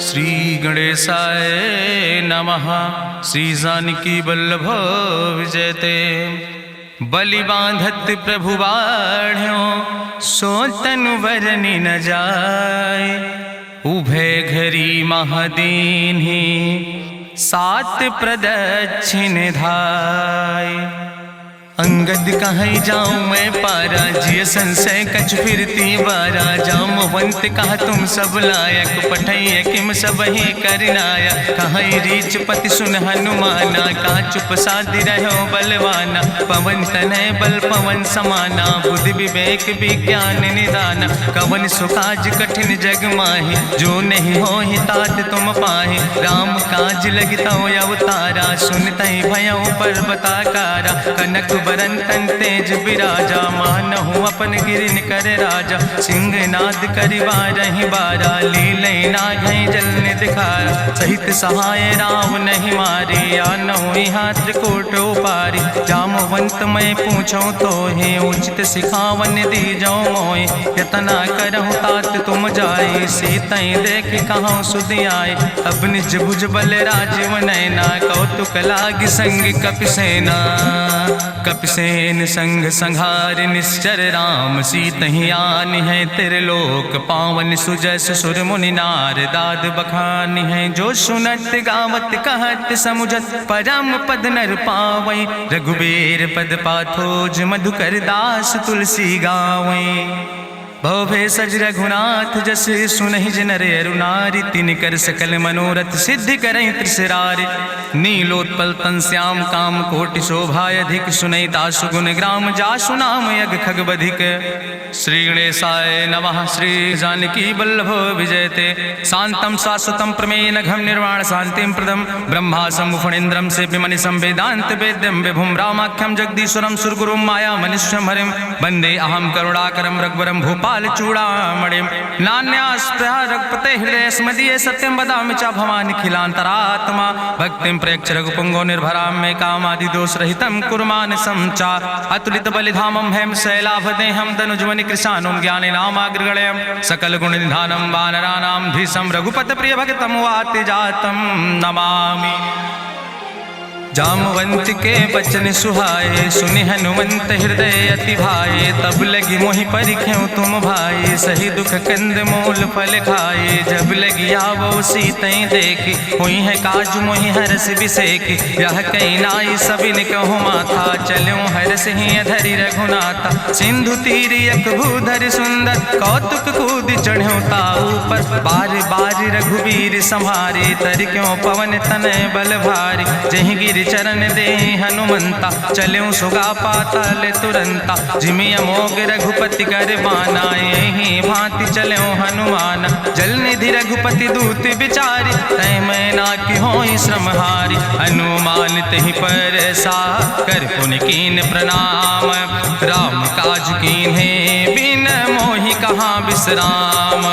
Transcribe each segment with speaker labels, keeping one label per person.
Speaker 1: श्री गणेशाय नमः। श्री जानकी वल्लभ विजयते। बलि बांधत प्रभु बाढ़ो सो तनु बरनि न जाय। उभय घरी महादीन्हि सात प्रदक्षिण धाय। अंगद कहीं जाऊं मैं पारा जिय संशय कछ फिरती बारा। जामवंत कहा तुम सब लायक पठैय किम सब ही करनाया। कहीं रीच पति सुन हनुमाना कहा चुप साधि रहो बलवाना। पवन तनय बल पवन समाना बुद्धि विवेक विज्ञान निदाना। कवन सुकाज कठिन जग माहि जो नहीं हो ही तात तुम पाहि। राम काज लगता अवतारा सुनतहि भयो पर्वताकारा। कनक बरन तन तेज बिराजा मानहु अपन गिरिन कर राजा। सिंह नाद करिवा रही बारा लीले नागई जल दिखारा। सहित सहाय राम नहीं मारे आनहु हाथ कोट पारी। जामवंत मैं पूछो तो हे उचित सिखावन दी जाओ मोय। यतना करहु तात तुम जाए सीतई देख कहूँ सुध आए। अब निज भुज बल राजीव नैना कौतुक लाग संग कपिसेना। कपिसेन संग संहार निश्चर राम सीतहि आनि है त्रिलोक पावन। सुजस सुर मुनि नार दाद बखानि है। जो सुनत गावत कहत समुझत परम पद नर पावै। रघुबीर पद पाथोज मधुकर दास तुलसी गावै। भवे सज रघुनाथ जस सुनहि जिनर अरुनारि। तिनकर सकल मनोरथ सिद्धि करहि त्रिसरारि। नीलोत्पल तन श्याम काम कोटि शोभाय अधिक। सुनहि दासु गुण ग्राम जासु नाम यज्ञ खग बधिक। श्री गणेशाय नमः। श्री जानकी वल्लभ विजयते। शांतम शाश्वतम प्रमेय नघम निर्वाण शांतिम प्रदम। ब्रह्मा शंभु फणीन्द्रम सेव्यमणि संवेदांत वेद्यम विभुम रामाख्यम जगदीश्वरम सुरगुरुम माया मनुष्यम हरिम। वंदे अहम करुणाकरम रघुवरम भूपाल चूड़ामणिम। नान्यास्पृहा रघुपते हृदय स्मदीये सत्यम वदामि च भवानि खिलांतरात्मा। भक्तिम प्रयच्छ रघुपुंगो निर्भराम मे कामादि दोष रहितम कुर्मान् समचा। अतुलित बलिधामम हेम शैलाभदेहम दनुजवनि कृशानुम ज्ञाने नामाग्रगण्यम। सकल गुण निधानम वानराणाम धीशम रघुपत प्रिय भक्तम वाति जातम नमामि। जामवंत के बचन सुहाए सुनि हनुमंत हृदय अति भाए। तब लगी मोहि परिख्यों तुम भाई सही दुख कंद मूल फल खाए। जब लगी आवो सीतई देखी हुई है काज मोहि हरस बिसेखी। यह कई नाई सबिन कहु माथा चलूं हरस ही अधरि रघुनाथा। सिंधु तीर यक भूधर सुंदर कौतुक कूद चढ़्यो ताऊ पर। बार बार रघुबीर संहारे तर क्यों पवन तनय बल भारी। जहि गिर चरण दे हनुमंता चल्यों सुगा पाताल तुरंता। जिमि अमोघ रघुपति कर बाना यही भांति चल्यों हनुमान। जल निधि रघुपति दूत बिचारी तय मैं ना कि होई श्रमहारी। हनुमान तहि पर सा कर पुनि कीन प्रणाम। राम काज कीन्हे बिन मोहि कहाँ विश्राम।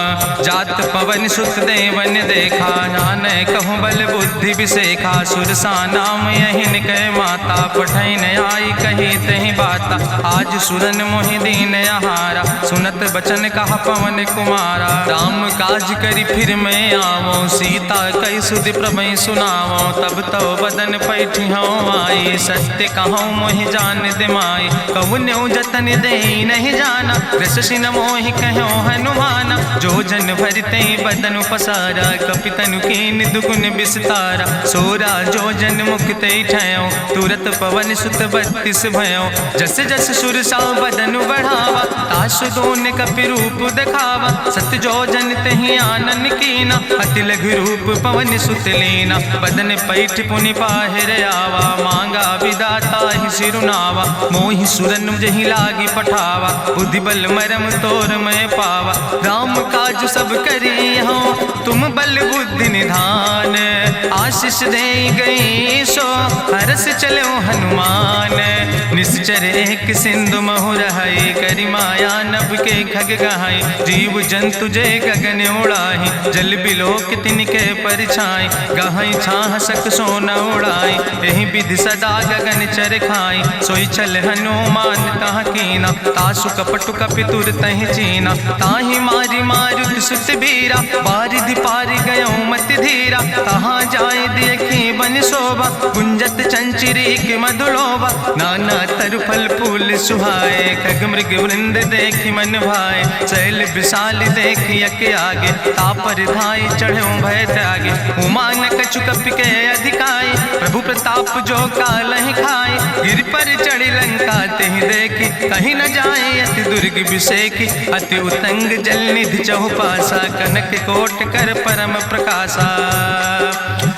Speaker 1: जात पवन सुत देवन देखा नानय कहूँ बल बुद्धि विसेखा। सुरसा नाम यहिन कह माता पठैन आई कही तहि बाता। आज सुरन मोहि दीन आहारा सुनत बचन कहा पवन कुमारा। राम काज करी फिर मैं आवो सीता कई सुधि प्रभु सुनावो। तब तो बदन पैठी हूँ आई सत्य कहूँ मोहि जान दिमाई। कहुन्यु जतन दे नहीं जाना रससिन मोहि कहो हनुमाना। जो जन भरते बदन पसारा कपितनु कीन दुगुन विस्तारा। सोरा जो जन मुक्ते ठयो तुरत पवन सुत 32 भयो। जस जस सुरसा बदन बढ़ावा तासु दोन कपि रूप दिखावा। सत जो जन तहि आनन कीना अति लघु रूप पवन सुत लीना। बदन पैठ पुनि पाहिर आवा मांगा विदाता ही सिरुनावा। मोहि सुरन जहि लागी पठावा बुद्धि बल मरम तोर मैं पावा। राम काज सब करी हो तुम बल बुद्धि निधान। आशीष दे गई सो हरस चलो हनुमान। निश्चर एक सिंधु महु रहाई करी माया नभ के खग गहाई। जीव जंतु जे गगन उड़ाही जल बिलोक तिनके परछाई। गहाई छाह सक सोना उड़ाई यही विधि सदा गगन चर खाई। सोई चल हनुमान तहाँ कीना तासु कपटु कपि तुर तहि चीना। ताहि मारी मारुत सुत बीरा बारिधि पारि गयो मति रघुबीरा, कहाँ जाए देखी बन शोभा, गुंजत चंचरी के मधुलोभा, नाना तरु फल फूल सुहाए, खग मृग वृंद देखी मन भाए, शैल विशाल देखी यके आगे, तापर धाय चढ़ो भय त्यागे, उमान कछु कपि के अधिकाई, प्रभु प्रताप जो कालहि खाए, गिर पर चढ़ी लंका तेहि देखी, कहीं न जाए अति दुर्ग विषेखी, अति उतंग जल निधि चहुपासा, कनक कोट कर परम प्रकाशा,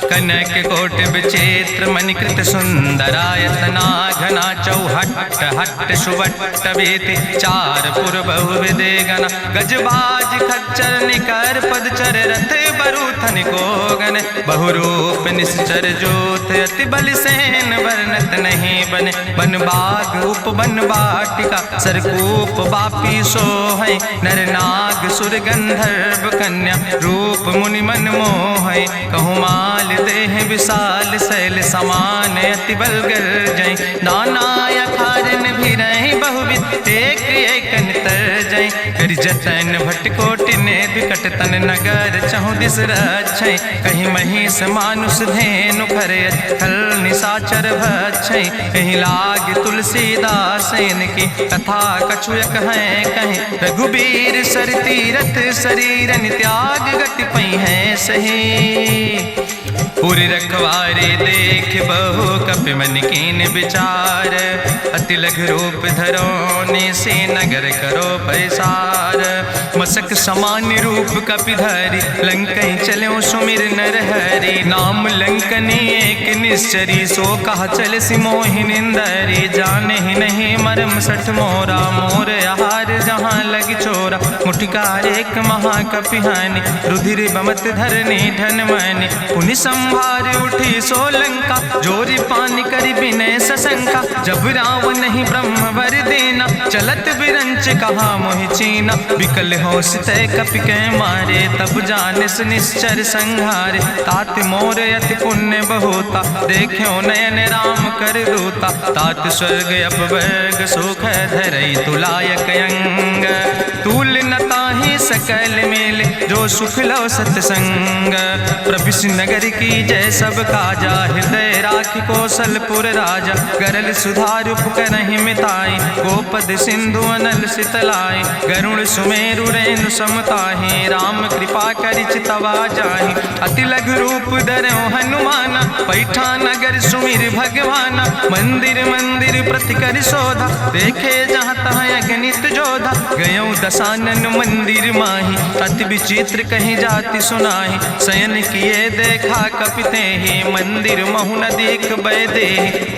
Speaker 1: कनक कोट विचित्र मणिकृत सुंदरायतना, घना चौहट्ट हट्ट सुवट्ट वेति, चार पुर बहु विदे गण, गजबाज खच्चर निकर पदचर, रथ बरूथन को गण, बहुरूप निश्चर जोत, अति बल सेन वर्णत नहीं बने, बन बाग उप बन बाटिका, सरकूप बापी सोहै, नर नाग सुर गंधर्व कन्या, रूप मुनि मन मोहै, कहूँ माल देह विशाल शैल समान, अति बल गर्जै, नाना अखारन भी रही बहुविध, एक एक तर जय, कर जतन भटकोटि ने विकट तन नगर, चहु दिस रक्षै, कहीं महिष मानुष धेनु खरे, खल निशाचर भक्षै, कहीं लाग तुलसीदास इनकी, कथा कछुयक है कहीं, रघुबीर सर तीरथ शरीरन त्याग गति पई है सही, पूरी रखवारे देख बहु कपि मन कीन विचार, अति लघु रूप धरोने से नगर करो पैसार, मसक समान रूप कपि धरि, लंकई चलो सुमिर नर हरि, नाम लंकनी एक निश्चरी, सो कहा चल सिमोहि निंदरी, जाने ही नहीं मरम सठ मोरा, मोर आहार जहाँ लग चोरा, मुठिकार एक महाकपि हानि, रुधिर बमत धरनी धन मनि, पुनि संभार उठी सोलंका, जोरी पानी करी विनय सशंका, जब रावण नहीं ब्रह्म वर देना, चलत बिरंच कहा मोहि चीना, विकल होश तय कपि के मारे, तब जानिस निश्चर संहारे, तात मोर अति पुण्य बहुता, देख्यो नयन राम कर दूता, तात स्वर्ग अपवर्ग सुख धरई तुलायक अंग, तूल न ताहि सकल मेल, जो सुख लो सत्संग, प्रभिस नगर की जय सब काजा, हृदय राखि कौशलपुर राजा, गरल सुधार उपकरहि मिताई, गोपद सिंधु अनल सितलाई, गरुड़ सुमेरु रेणु समताहि, राम कृपा करि चितवा जाहि, अति लघु रूप धरौ हनुमाना, पैठा नगर सुमिर भगवाना, मंदिर मंदिर प्रति कर शोधा, देखे जहाँ तहाँ अगणित जोधा, गयौ दशानन मंदिर माही, अति विचित्र कहीं जाति सुनाही, शयन किए देखा कपिते ही, मंदिर महु न देख बैदे,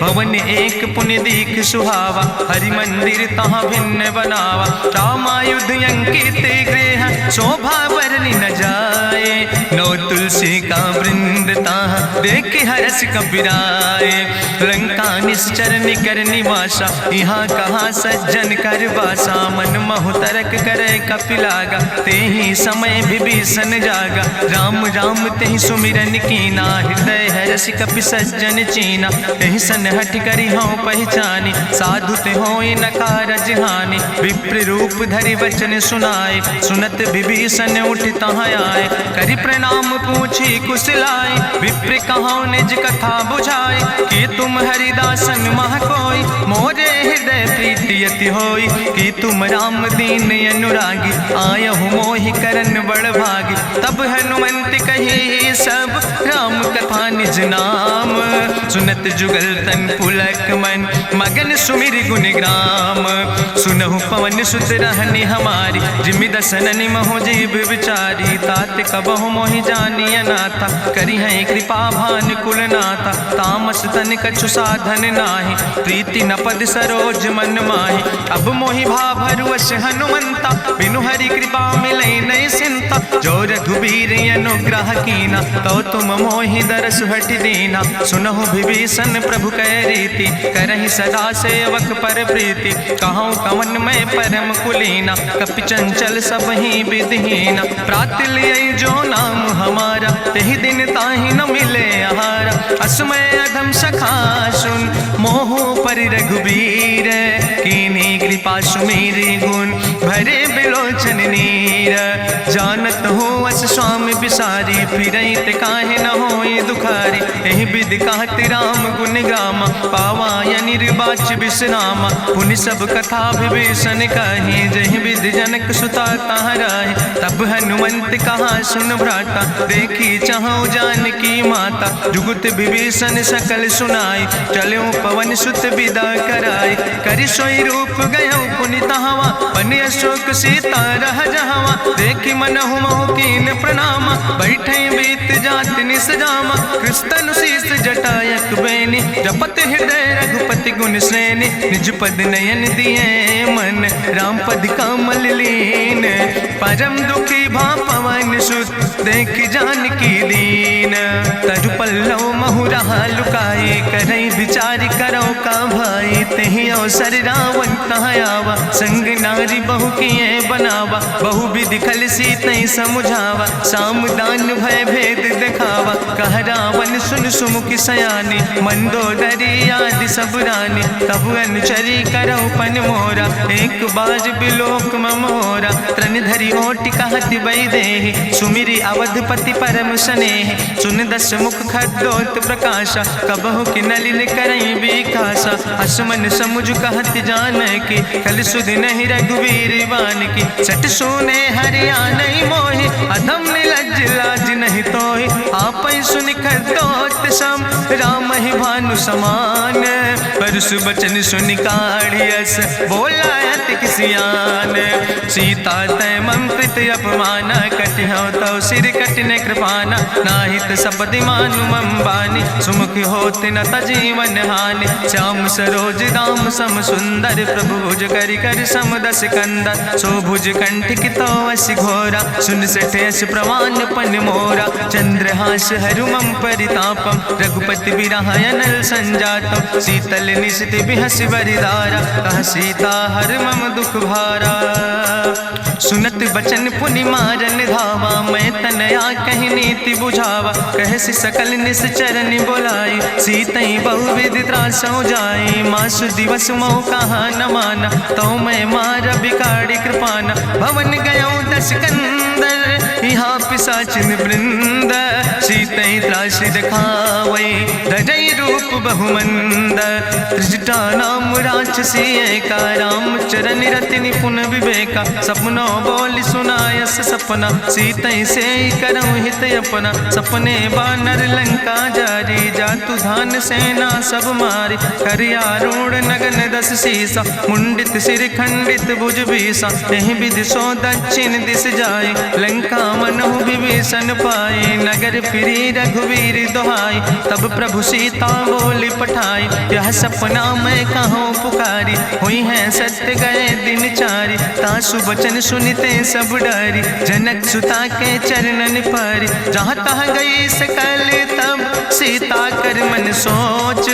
Speaker 1: भवन एक पुण्य दीख सुहावा, हरि मंदिर तहाँ भिन्न बनावा, रामायुध अंकित गृह, शोभा बरली न जाए, नौ तुलसी का वृंद तहाँ देख हरस कपिराए, लंका निश्चर निकर निवासा, यहाँ कहाँ सज्जन कर बासा, मन महु तरक करे कपिलागा, ते ही समय विभीषण जागा, राम राम तेहि सुमिरन कीना, हृदय हरस कपि सज्जन चीना, तेहि सन हठ करी हूँ पहचानी, साधु ते होई न कारज हानि, विप्र रूप धरि वचन सुनाए, सुनत विभीषण उठ तहाँ आए, करि प्रणाम पूछी कुशलाए, विप्र कहाँ निज कथा बुझाए, कि तुम हरिदासन मह कोई, मोरे हृदय प्रीति अति होई, कि तुम राम दीन अनुरागी, आयहु मोहि करन बड़ भागी, तब हनुमंत कही सब राम कथा निज नाम, सुनत जुगल तन पुलक मन, मगन सुमिर गुण ग्राम, सुनहु पवन सुत रहनी हमारी, जिमि दसननि महु जीव विचारी, तात कबहु मोहि जानी अनाथा, करी है कृपा भान कुल नाथा, तामस तन कछु साधन नाही, प्रीति न पद सरोज मन माही, अब मोहि भाभरुवश हनुमंता, बिनु हरि कृपा मिलै नहीं सिंता, जो रघुबीर अनुग्रह कीना, तो तुम मोहि दरस हट दीना, सुनहु विभीषण प्रभु कै रीति, करहि सदा सेवक पर प्रीति, कहूँ कवन में परम कुलीना, कपि चंचल सब ही विधिहीना, प्रात लिय जो नाम हमारा, तेहि दिन ताहि न मिले आहारा, असमय अधम सखा सुन, मोहु पर रघुबीर, कीन्ही कृपा सुमेरि गुण, भरे बिलोचन नीर, जानत हो अस स्वामी बिसारी, फिरई ते काहे न होई दुखारी। एहि विधि कहत राम गुण गामा, पावा निर्बाच विश्रामा। पुनि सब कथा विभीषण कही, जहि विधि जनक सुता कहाँ रहे। तब हनुमंत कहा सुन भ्राता, देखी चाहूँ जानकी माता। जुगुत विभीषण सकल सुनाई, चलो पवन सुत विदा कराई। करि सोई रूप गयो पुनि तहवा, बन अशोक सीता रह जहवा। देखी मनहु महु कीन प्रणामा, बैठे बीत जात निस जामा। कृष्ण शीस जटायक बेनी, जपत हृदय रघुपति गुण श्रेणी। निज पद नयन दिए मन, राम पद कमल लीन। परम दुखी भा पवन सुत, देख जानकी दीन। तरु पल्लव महु रहा लुकाई, करई विचार करो का भाई। तेहि अवसर रावण तहाँ आवा, संग नारी बहु किए बनावा। बहु विधि खल सीतै समुझावा, साम दान भय भेद दिखावा। कह रावण सुन सुमुखी सयानी, मंदोदरी आदि सब रानी। तब अनुचरी करो पन मोरा, एक बार बिलोक ममोरा। त्रन धरि ओटि कहत बई देहि, सुमिरी अवधपति परम स्नेह। सुन दस मुख खद्योत प्रकाशा, कबहु कि नलिन करई बिकासा। असमन समुझ कहत जानकी, कल सुध नहीं रघुवीर बान की। सट सुने हरियाणई मोहि, अधम निलज्ज लाज नहीं तोहि। आपै सुनि खद्योत सम, राम ही भानु समान। परसु बचन सुनि काढ़ियस, बोला अति किसियान। सीता तै मम कृत अपमाना, कटिहौ तौ सिर कटिन कृपाना। नाहित सपदि मानु मम बानी, सुमुख होत न तजीवन हानि। श्याम सरोज दाम सम सुंदर, प्रभु भुज करि कर सम दस कंदर। सो भुज कंठ कितो अस घोरा, सुन सठेस प्रमाण पन मोरा। चंद्रहास हरु मम परितापम, रघुपति बिरहायनल संजातम। शीतल निशित बिहस बरिदारा, कह सीता हर मम दुख भारा। सुनत बचन पुनि मारन धावा, मैं तनया कहि नीति बुझावा। कहसि सकल निश्चरन बोलाई, सीतई बहुविधि त्रासौ जाई। मासु दिवस मोह कहा न माना, तो मैं मार बिकाड़ी कृपाना। भवन गयो दस कंदर, यहाँ पिशाचिन वृंद। सीतई त्रास दिखावई, धजई रूप बहुमंद। त्रिजटा नाम राक्षसी एका, राम चरण रति निपुण विवेका। सपनो बोल सुनायस सपना, सीतई से करऊँ हित अपना। सपने बानर लंका जारी, जातु धान सेना सब मारी। करियारूढ़ नगन दस सीसा, मुंडित सिर खंडित भुज बीसा। एहि विधि सो दक्षिण दिस जाय, लंका मनहु विभीषण पाए। नगर फिरी रघुवीर दोहाई, तब प्रभु सीता बोली पठाई। यह सपना मैं कहूँ पुकारी, हुई है सत्य गए दिन चारी। तासु बचन सुनते सब डरी, जनक सुता के चरणन पर। जहाँ तहाँ गई सकल तब, सीता कर मन सोच।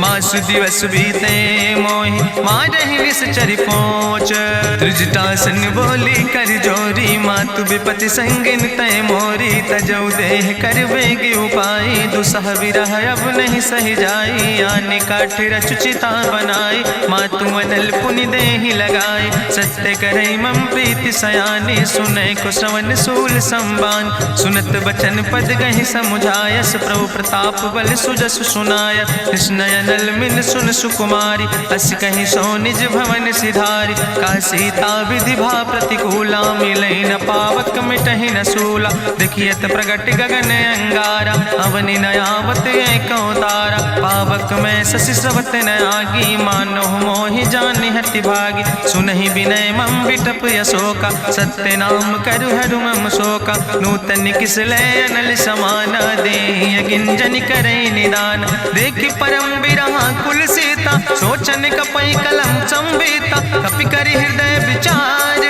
Speaker 1: मासु दिवस बीते मोहि, मारहि निश्चर पहुँच। त्रिजटासन बोली कर जोरी, मातु विपति संगिन तय मोरी। तजौ देह कर बेगी उपाय, दुसह विरह अब नहीं सही जाई। आने काठ रचुचिता बनाई, मातु मनल पुनि देहि लगाई। सत्य करई मम प्रीति सयानी, सुनै को श्रवण सूल संबान। सुनत बचन पद गहि समुझायस, प्रभु प्रताप बल सुजस सुनाय। कृष्णयनल मिन सुन सुकुमारी, अस कहि सो निज भवन सिधारी। का सीता विधि भा प्रतिकूला, मिलै न पावक मिटहि न सूला। देखियत प्रगट गगन अंगारा, अवनि नयावत एको तारा। पावक में शशि स्रवत न आगी, मानो मोहि जानि हति भागी। सुनहि विनय मम विटप यशोका, सत्य नाम करु हरु मम शोका। नूतन किसले अनल समाना, देहि गिंजन करई निदान। देखि परम बिरहा कुल सीता, सोचन कपई कलम संवेता। कपि करि हृदय विचार,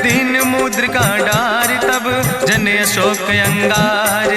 Speaker 1: दीन मुद्रिका डार। तब जन अशोक अंगार,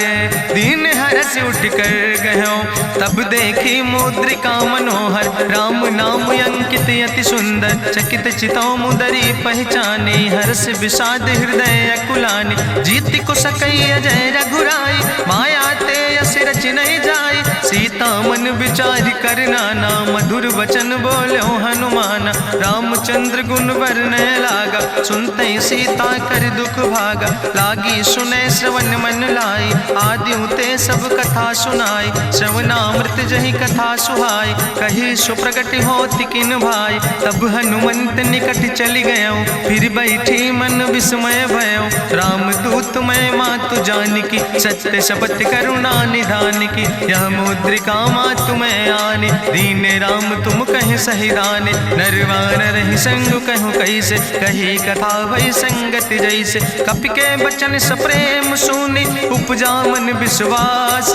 Speaker 1: दीन हरस उठ कर गयो। तब देखी मुद्रिका मनोहर, राम नाम अंकित अति सुंदर। चकित चितौ मुदरी पहचाने, हर्ष विषाद हृदय अकुलाने। जीत को सकई अजय रघुराई, माया ते यस रच नहीं जाई। सीता मन विचार कर नाना, मधुर वचन बोलो हनुमाना। रामचंद्र गुण वरने लागा, सुनते सीता कर दुख भागा, लागी सुने श्रवण मन लाई, आदियों ते सब कथा सुनाई, श्रवणामृत जही कथा सुहाई, कही सुप्रगट होति किन भाई, तब हनुमंत निकट चली गयो, फिर बैठी मन विस्मय भयो, राम दूत मैं मातु जानकी, सत्य शपथ करुणा निधान की, यह मुद्रिका मातु मैं आने, दीन राम तुम कहे सही दाने, नरवान रही संग कहूँ कैसे, कही कथा भई संगति जैसे, कपि के बचन सप्रेम सुनी, उपजा मन विश्वास,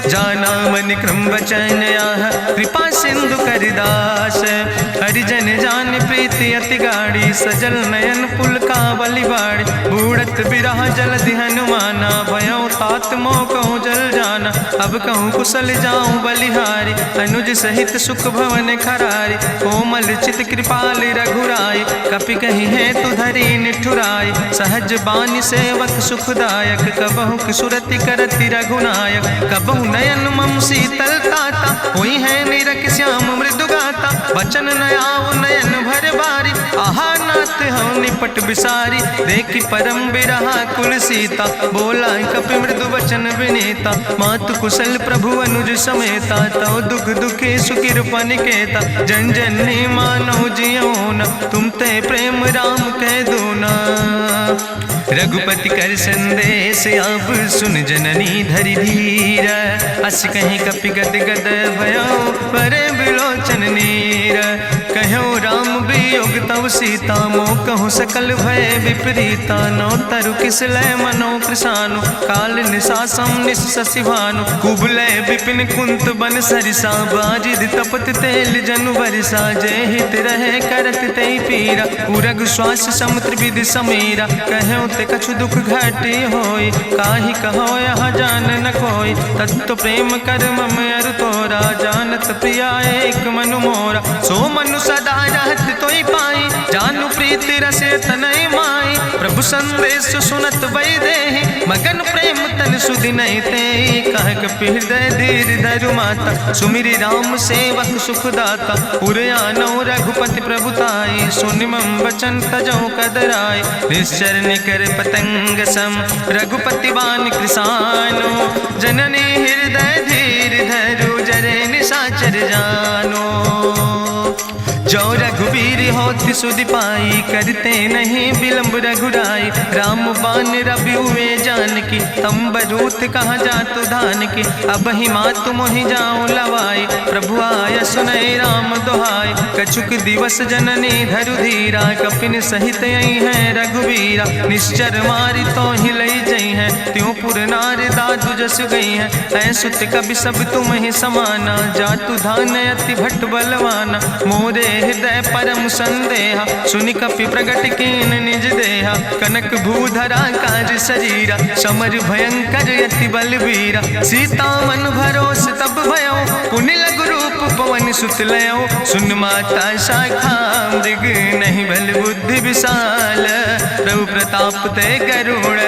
Speaker 1: जाना मन क्रम वचन आह, कृपा सिंधु करिदास, हरिजन जान प्रीति अति गाड़ी, सजल नयन पुलकावली बाड़ी, बूढ़त बिरह जलधि हनुमाना, भयो तात मोह कहूँ जल जाना, अब कहूँ कुशल जाऊँ बलिहारी, अनुज सहित सुख भवन खरारी, कोमल चित कृपाल रघुराई, कपि कही है तु धरी निठुराई, सहज बानी सेवक सुखदायक, कबहु किशुरति करति रघुनायक, कबहु नयन मम शीतल ताता, हुई है निरख श्याम मृदु गाता, बचन नयाव नयन भर बारी, आहा नाथ हम निपट बिसारी, देखी परम बिरहा कुल सीता, बोला कपि मृदु वचन विनीता, मातु कुशल प्रभु अनुज समेता, तव दुख दुखी सुकृपा निकेता, जन जननी मानो जियो न, तुम ते प्रेम राम कह दो ना, रघुपति कर संदेश अब सुन जननी धरि धीर, अस कहीं कपि गद गद भयो परे बिलोचन नीर, कहो राम वियोग तव सीता, मोह कहूँ सकल भय विपरीता, नौ तरु किस लय मनो कृशानु, काल निशासम निशि भानु, कुबलय विपिन कुंत बन सरिसा, बाजिद तपत तेल जनु बरिसा, जय हित रहे करत ते पीरा, उरग श्वास समुद्र विधि समीरा, कहो ते कछु दुख घटी होई, काहि कहो यहाँ जान न कोई, तत्व प्रेम कर मम अरु तोरा, जानत प्रिया एक मनु मोरा, सो मनु सदा रहत तोई पाई, जानु प्रीति रसे तनय माई, प्रभु संदेश सुनत वै देहि, मगन प्रेम तन सुधि नहीं ते, कह कपि हृदय धीर धरु माता, सुमिरि राम सेवक सुखदाता, उरयानो रघुपति प्रभुताई, सुनि मम वचन तजौ कदराई, निश्चर निकर पतंग सम, रघुपति बान कृसानो, जननी हृदय धीर धरु जरे निशाचर जानो, जो रघुवीर होति सुधि पाई, करते नहीं विलंब रघुराई, राम बान रवि हुए जानकी, तंबरूथ कहाँ जातु धान की, अब ही मातु मोहि जाऊँ लवाई, प्रभु आय सुनय राम दुहाई, कछुक दिवस जननी धरु धीरा, कपिन सहित यही है रघुवीरा, निश्चर मारी तो ही लई जई है, त्यों पुर नार दादु जस गई है, ऐसुत कभी सब तुम ही समाना, जातु धान अति भट्ट बलवाना, मोरे हृदय परम संदेहा, सुनि कपि प्रगट कीन निज देहा, कनक भूधरा काज शरीरा, समर भयंकर यति बलवीरा, सीता मन भरोस तब भयो, पुनि लघु रूप पवन सुत लयो, सुन माता शाखा मृग नहीं बल बुद्धि विशाल, प्रभु प्रताप ते गरुड़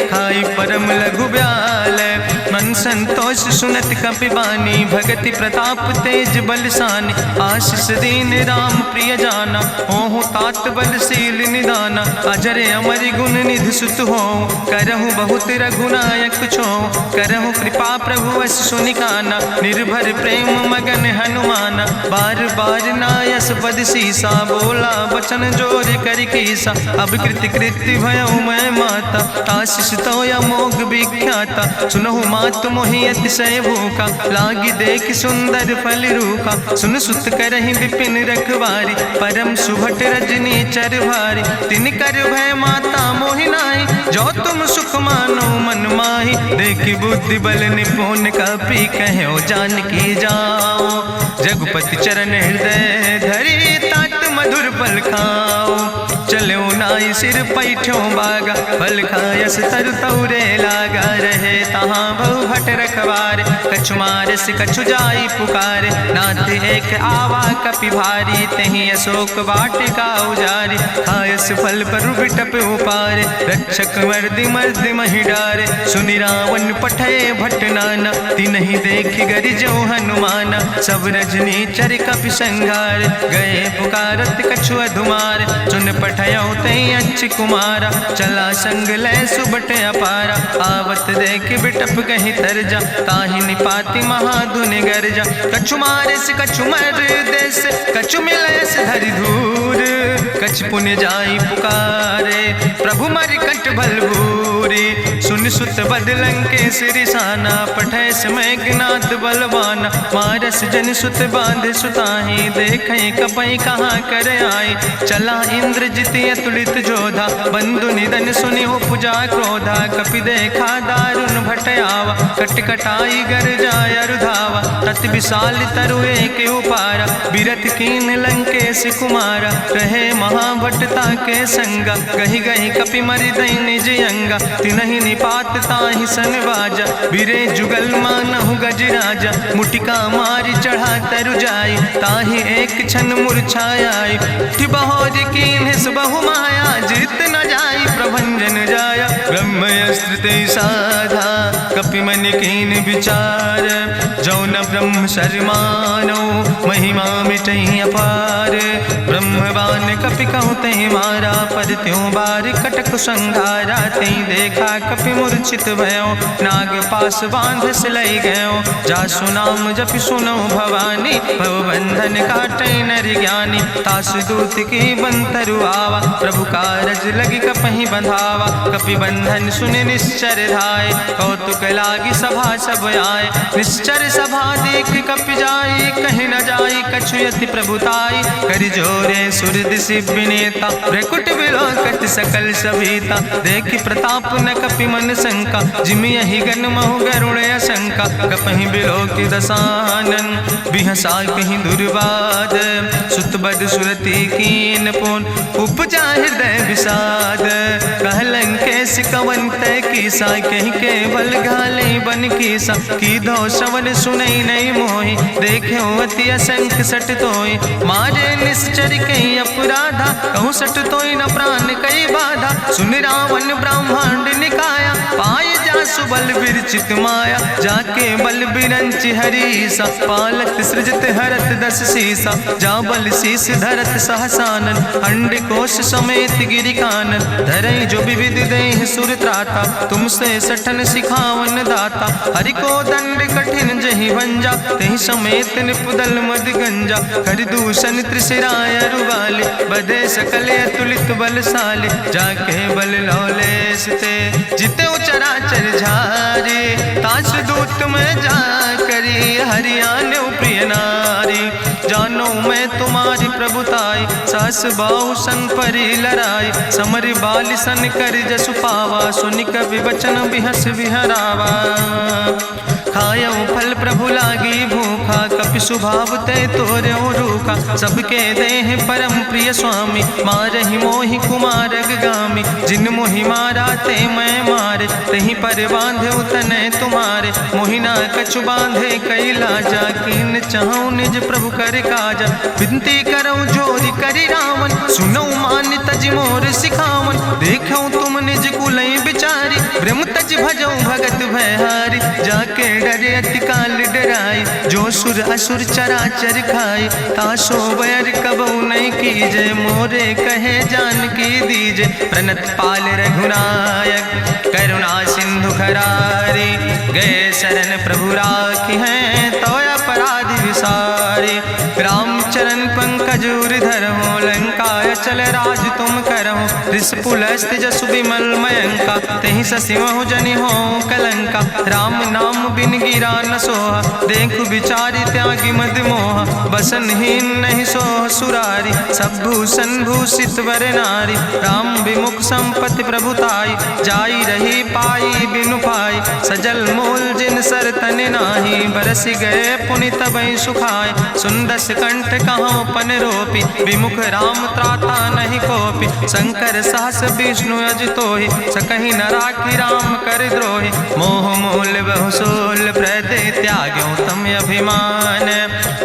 Speaker 1: खाई परम लघु ब्याल, मन संतोष सुनत कपि बानी, भगति प्रताप तेज बलसानी, आशीष दीन राम प्रिय जाना, ओहु तात बलशील निदाना, अजर अमर गुण निधि सुत हो, करहु बहुत रघुनायक छो, करहु कृपा प्रभु वश सुनिकाना, निर्भर प्रेम मगन हनुमाना, बार बार नायस पद सीसा, बोला बचन जोर कर कीसा, अब कृति कृति भयो मैं माता, आशीष तो अमोघ विख्याता, सुनहु मातु मोहि अतिशय भूखा, लागी देख सुंदर फल रूखा, सुन सुत करहि विपिन रखवारी, परम सुभट रजनी चर भारी, तिन कर भय माता मोहि नाहि, जो तुम सुख मानो मन माहि, देखि बुद्धि बल निपुण कपि कहो जानकी जाओ, रघुपति चरण हृदय धरि तात मधुर फल खाओ, चलो नाई सिर पैठो बागा, फल खायस तरु तौरे लागा, रहे तहाँ बहु भट रखवारे। कछु मारस कछु जाई पुकारे, नाथ एक आवा कपि भारी। तहीं अशोक वाटिका उजारी, खायस फल पर बिटप उपारे। रक्षक मर्दि मर्दि महि डारे, सुनि रावण पठय भट नाना। तिन्हि देख गरिजो हनुमाना, सब रजनी चर कपि संघार। गए पुकारत कछु अधुमार, सुन पठयो तई अच्छ कुमारा। चला संग लै सुबट अपारा, आवत देख बिटप कहीं तरजा। ताहि निपाति महाधुनि गर्जा, कछु मारिस कछु मर देस। कछु मिलयस धरि धूर, कछ पुण्य जाई पुकारे। प्रभु मरि कंठ भल भूरी, सुन सुत बद लंकेश रिसाना। पठय समय ज्ञात बलवाना, मारस जन सुत बांध सुताहि। देखें कपई कहाँ कर आए, चला इंद्रजित अतुलित जोधा। बंधु निधन सुनि उपजा क्रोधा, कपि देखा दारुण भट आवा। कट कटाई गर जाय रुधावा, तत विशाल तरु एक उपारा। बिरथ कीन लंकेश कुमारा, रहे महाभटता के संगा। गहि गहि कपि मरि दई निज अंगा, तिन्हि निपात ताहि सन बाजा। बिरे जुगल मानहु गजराजा, मुटिका मारि चढ़ा तरु जाई। ताहि एक क्षण मूर्छाई, बहोज कीन्हिस बहु माया। जीत न जाई प्रभंजन जाया, ब्रह्मयस्त्र ते साधा। कपि मन कीन विचार, जौ न ब्रह्म शर्मानो। महिमा मिटई अपार, ब्रह्मवान कपि कहु तहि मारा। पर त्यों बार कटक संघारा, तई देखा कपि मूर्छित भयो। नाग पास बांध सिलई गयो, जासु नाम जपि सुनो भवानी। भव बंधन काटई नर ज्ञानी, तासु दूत की बंतरु आवा। प्रभु कारज लगी कपहि बंधावा, कपि बंधन सुनि निश्चर धाय। कौतुक लागी सभा सब आए, निश्चर सभा देख कपि जाई। कहीं न जाई कछु यति प्रभुताई, कर जोरे सुर दिसि विनेता। भ्रकुट विलोकत सकल सभीता, देखि प्रताप न कपि मन शंका। जिमि यहि गन महु गरुण शंका, कपहि बिलोकि दसानन। बिहसा कहीं दुर्वाद, सुत बद सुरति कीन पुन। उपजा हृदय विषाद, कहलन कैस कवन तय कीसा। कहीं केवल घाले बन कीसा, की दो श्रवण सुनई नहीं मोहि। देखे अति असंख सट तोय, मारे निश्चर कई अपराधा। कहूँ सट तोय न प्राण कई बाधा, सुन रावण ब्रह्मांड निकाया। पाय जासु बल विरचित माया, जाके बल बिरंचि हरीसा। पालत सृजत हरत दस सीसा, जा बल शीस धरत सहसानन। अंड कोश समेत गिरि कानन, धरई जो विविध देह सुर त्राता। तुमसे सठन सिखावन दाता, हरि को दंड कठिन जहि भंजा। तहि समेत निपुदल मद गंजा, कर दूषण त्रिशिराय रुवाले। बधे सकल अतुलित बलशाले, जाके बल लौलेस ते। जिते चराचर झारे, तास दूत में जा करी। हरियाणा प्रिय नारी, जानो मैं तुम्हारी प्रभुताई। सास बाहु सन परी लड़ाई, समर बाल सन कर जसु पावा। सुनि कवि वचन बिहस विहरावा, खायो फल प्रभु लागी भूखा। कपि स्वभाव ते तोर्यो रूखा, सबके देह परम प्रिय स्वामी। मारहि मोहि कुमारग गामी, जिन मोहि मारा ते मैं मारे। तहीं पर बांधे तने तुम्हारे, मोहिना कछु बांधे कई लाजा। कीन चाहूं निज प्रभु कर काजा, विनती करऊं जोरी करी रावण। सुनऊ मान तज मोर सिखावन, देखऊं तुम निज कुलई बिचारी। ब्रह्म तज भजऊं भगत भयहारी, जाके डरे अति काल डराई। जो सुर असुर चराचर खाई, तासो बैर कबऊ नहीं कीजे। मोरे कहे जान की दीजे, प्रणत पाल रघुनायक। करुणा सिंधु खरारी, गए शरण प्रभु राखी हैं। तो अपराध विसारी, रामचरण पंकज उर धरहु। लंकाय चल राज तुम करहु, रिसपुलस्त जसु विमल मयंका। तहि ससिमहु जनि हो कलंका, राम नाम बिन गिरा न सोहा। देखु विचारि त्यागी मद मोहा, बसनहीन नहीं सोह सुरारी। सब भूषण भूषित वर नारी, राम विमुख संपत्ति प्रभुताई। जाई रही पाई बिनु पाई, सजल मूल जिन सर तन नाही, बरस गए पुनि तबहि सुखाए। सुंदस कंठ कहाँ पन रोपी, विमुख राम त्राता नहीं कोपी। शंकर सहस विष्णु अजितोहि, सकहि न राखी राम कर द्रोहि। मोह मूल बहुसूल प्रदे त्याग्यो तम अभिमान।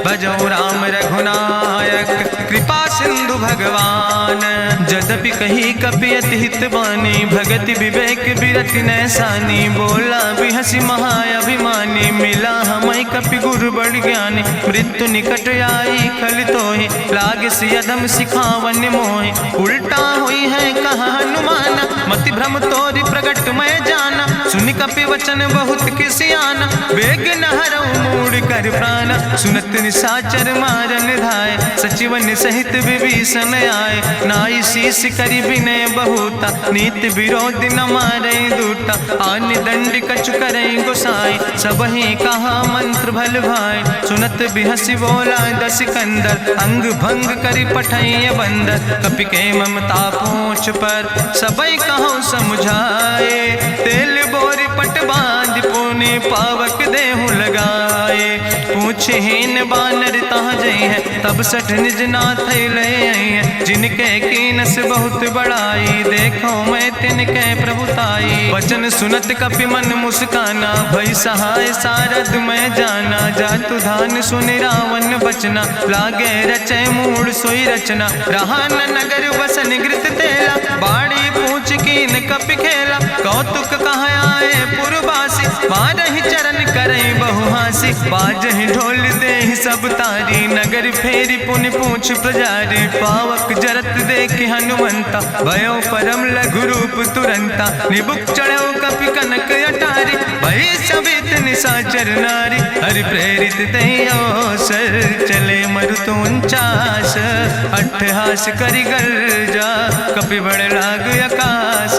Speaker 1: भजो राम रघुनायक कृपा सिंधु भगवान। यद्यपि कही कपि अति हित बानी, भगति विवेक बिरति नैसानी। बोला बिहसी महाअभिमानी, मिला हमै कपि गुरु बड़ ज्ञानी। मृत्यु निकट आई खल तोहि, लागे सियदम सिखावन मोहि। उल्टा हुई है कहा हनुमाना, मति भ्रम तोरि प्रगट मैं जाना। सुनि कपि वचन बहुत किसियाना, बेग न हरऊ मूढ़ कर प्राण। सुनत निशाचर मारन धाय, सचिवन सहित विभीषण आए। नाई शीस करि विनय बहुता, नीति विरोध न मारे दूता। आन दंड कछु करे गोसाई, सबहि कहा मंत्र भल भाई। सुनत बिहसी बोला दस कंदर, अंग भंग करि पठैय बंदर। कपि के ममता पूछ पर, सबई कहो समुझाए। तेल बोरी पट बांध पुनि पावक देहु लगाए। पूछहीन बानर तहाँ जई है, तब सठ निज नाथ ले आई है। जिनके कीनस बहुत बड़ाई, देखो मैं तिनके प्रभुताई। वचन सुनत कपि मन मुस्काना, भई सहाय सारद मैं जाना। जातु धान सुनि रावण बचना, लागे रचे मूढ़ सोई रचना। रहा न नगर बसन घृत तेला, बाड़ी पूछ कीन कपि खेला। कौतुक कहाँ आए पुरवासी, मारहि चरण करई बहु हासी। बाजहि ढोल देहि सब तारी, नगर फेरी पुनि पूछ प्रजारी। पावक जरत देख हनुमंता, भयो परम लघु रूप तुरंता। निबुक चढ़ो कपि कनक अटारी, भई सबित निशाचर नारी। हरि प्रेरित दई अवसर, चले मरुत 49। अट्ठहास करि गर्जा, कपि बड़ लाग आकाश।